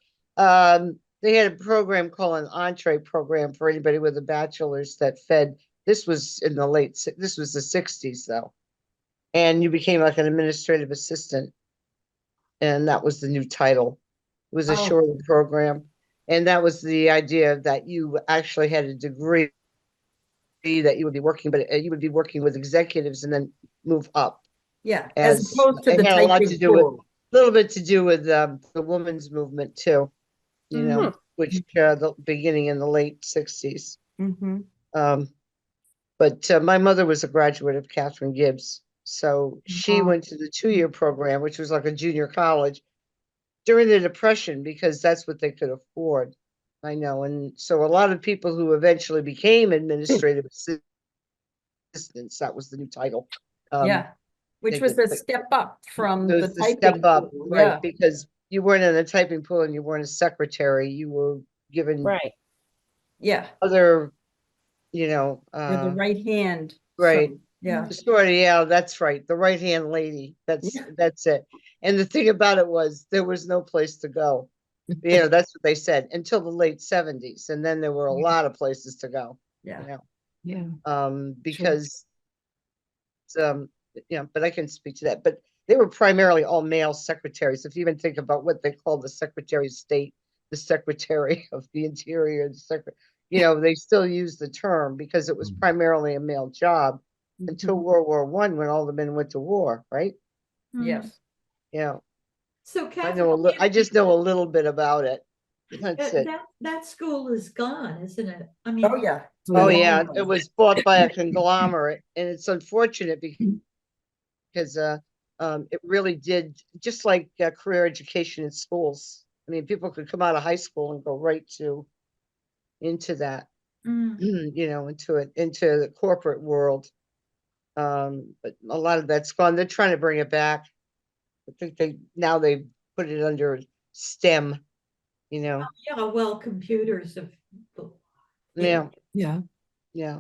They had a program called an entree program for anybody with a bachelor's that fed. This was in this was the 60s though. And you became like an administrative assistant. And that was the new title. It was a shorter program. And that was the idea that you actually had a degree that you would be working, but you would be working with executives and then move up. Yeah, as opposed to the had a lot to do with, a little bit to do with the women's movement too. Which the beginning in the late 60s. But my mother was a graduate of Catherine Gibbs. So she went to the 2-year program, which was like a junior college during the Depression, because that's what they could afford. I know. And so a lot of people who eventually became administrative assistants, that was the new title. Yeah, which was a step up from the the typing step up, pool, right? yeah. Because you weren't in the typing pool and you weren't a secretary. You were given Right. Yeah. other, you know, You're the right hand. right. So, yeah. Yeah, that's right. The right hand lady. That's it. And the thing about it was there was no place to go. You know, that's what they said until the late 70s. And then there were a lot of places to go. Yeah. You know? Yeah. Because you know, but I can speak to that. But they were primarily all male secretaries. If you even think about what they call the Secretary of State, the Secretary of the Interior, you know, they still use the term because it was primarily a male job until World War I, when all the men went to war, right? Yes. Yeah. So I just know a little bit about it. That's it. That school is gone, isn't it? I mean, Oh yeah. Oh yeah, it was bought by a conglomerate, and it's unfortunate because it really did, just like career education in schools. I mean, people could come out of high school and go right into that, you know, into the corporate world. But a lot of that's gone. They're trying to bring it back. I think they put it under STEM, you know. yeah, well, computers have. Yeah. Yeah. Yeah.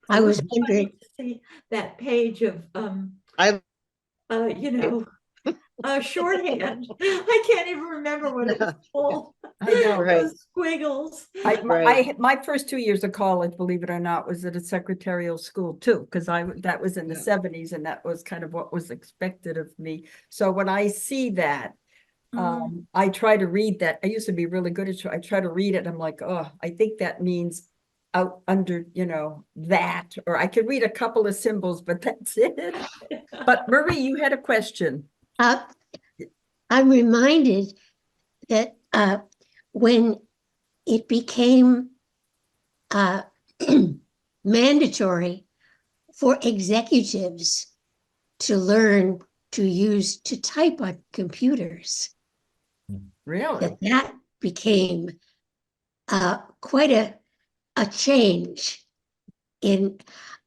I was It's wondering. funny to see that page of you know, shorthand. I can't even remember what it was called. I know. Right. Those squiggles. My first 2 years of college, believe it or not, was at a secretarial school too, because that was in the 70s, and that was kind of what was expected of me. So when I see that, I try to read that. I used to be really good at it. I try to read it. I'm like, oh, I think that means out under, you know, that, or I could read a couple of symbols, but that's it. But Marie, you had a question. I'm reminded that when it became mandatory for executives to learn to type on computers, really, that became quite a change in.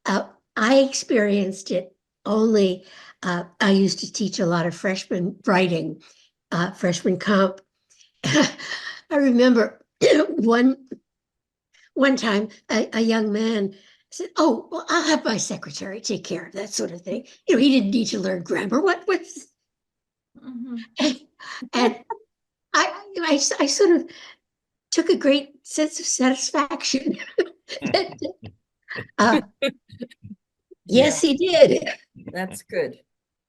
I experienced it only. I used to teach a lot of freshman writing, freshman comp. I remember one time a young man said, "Oh, well, I'll have my secretary take care of that sort of thing." You know, he didn't need to learn grammar. What's and I sort of took a great sense of satisfaction. Yes, he did. That's good.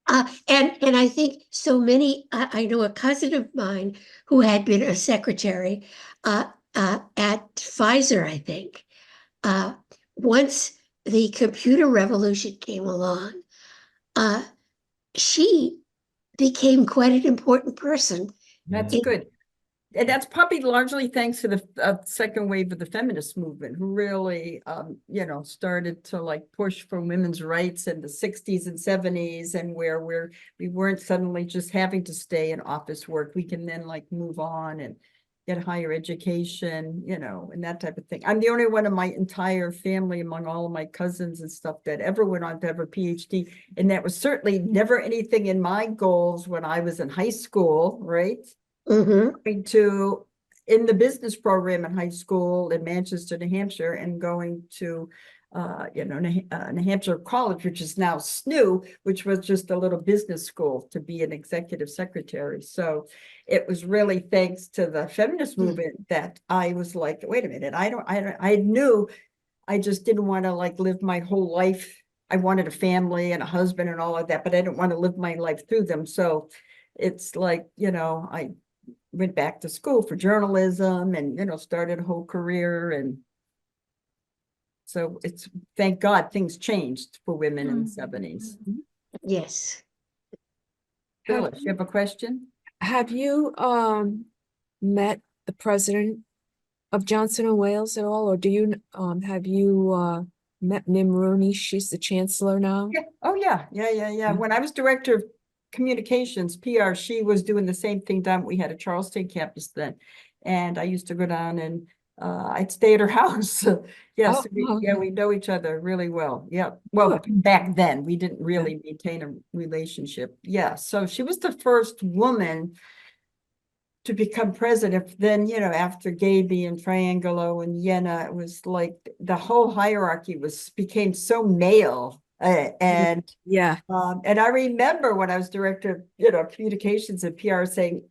And I think so many. I know a cousin of mine who had been a secretary at Pfizer, I think. Once the computer revolution came along, she became quite an important person. That's good. And that's probably largely thanks to the second wave of the feminist movement, who really, you know, started to like push for women's rights in the 60s and 70s, and where we weren't suddenly just having to stay in office work. We can then like move on and get higher education, you know, and that type of thing. I'm the only one in my entire family, among all of my cousins and stuff, that ever went on to have a PhD. And that was certainly never anything in my goals when I was in high school, right? Going to in the business program in high school in Manchester, New Hampshire, and going to you know, New Hampshire College, which is now SNU, which was just a little business school, to be an executive secretary. So it was really thanks to the feminist movement that I was like, wait a minute, I knew I just didn't want to like live my whole life. I wanted a family and a husband and all of that, but I didn't want to live my life through them. So it's like, you know, I went back to school for journalism and, you know, started a whole career. And so it's, thank God things changed for women in the 70s. Yes. Phyllis, you have a question? Have you met the president of Johnson and Wales at all, or do you have you met Mim Rooney? She's the chancellor now. Yeah. Oh, yeah. When I was director of communications, PR, she was doing the same thing down. We had a Charleston campus then. And I used to go down and I'd stay at her house. Yes, we know each other really well. Yeah. Well, back then we didn't really maintain a relationship. Yeah. So she was the first woman to become president. Then, after Gaby and Triangelo and Jena, it was like the whole hierarchy became so male. And I remember when I was director of communications and PR saying,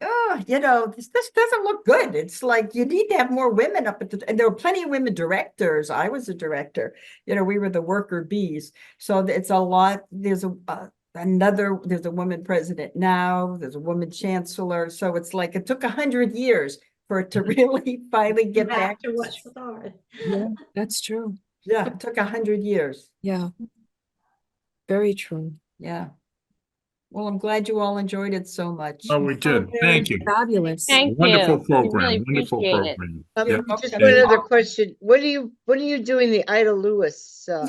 this doesn't look good. It's like you need to have more women up at and there were plenty of women directors. I was a director. We were the worker bees. So it's a lot. There's a woman president now. There's a woman chancellor. So it's like it took 100 years for it to really finally get back to what started. Yeah, that's true. Yeah, it took 100 years. Yeah. Very true. Yeah. Well, I'm glad you all enjoyed it so much. Oh, we did. Thank you. Fabulous. Thank Wonderful you. program. Really Wonderful appreciate it. program. Just one other question. When are you doing the Ida Lewis? So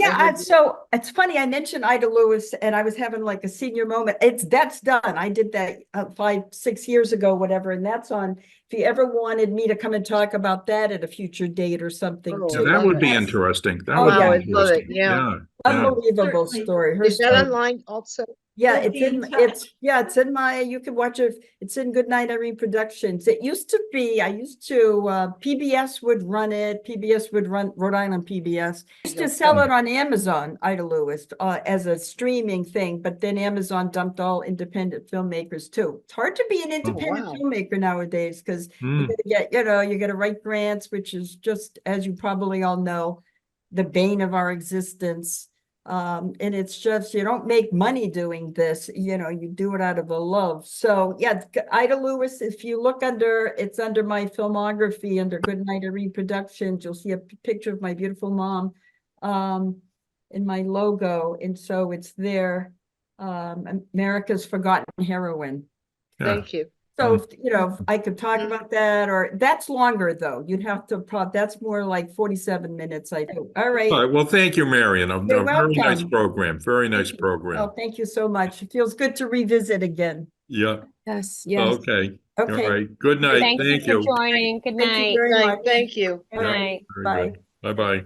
it's funny. I mentioned Ida Lewis and I was having like a senior moment. That's done. I did that 5-6 years ago, whatever. And that's on, if you ever wanted me to come and talk about that at a future date or something. Yeah, that would be interesting. That would I'd be love it. interesting. Yeah. Unbelievable story. Is that online also? Yeah, it's in my, you can watch it. It's in Goodnight Irene Productions. It used to be, PBS would run it. PBS would run Rhode Island PBS. Used to sell it on Amazon, Ida Lewis, as a streaming thing, but then Amazon dumped all independent filmmakers too. It's hard to be an independent filmmaker nowadays because you gotta write grants, which is just, as you probably all know, the bane of our existence. And it's just, you don't make money doing this, you do it out of a love. So yeah, Ida Lewis, if you look it's under my filmography, under Goodnight Irene Productions, you'll see a picture of my beautiful mom in my logo. And so it's there, America's Forgotten Heroine. Thank you. So, if I could talk about that, or that's longer though. You'd have to that's more like 47 minutes, I think. All right. All right. Well, thank you, Marian. A You're very nice welcome. program. Very nice program. Oh, thank you so much. It feels good to revisit again. Yeah. Yes. Okay. Okay. All right. Good night. Thank you for joining. Good Thank night. you very much. Thank you. Good night. Very Bye. good. Bye-bye.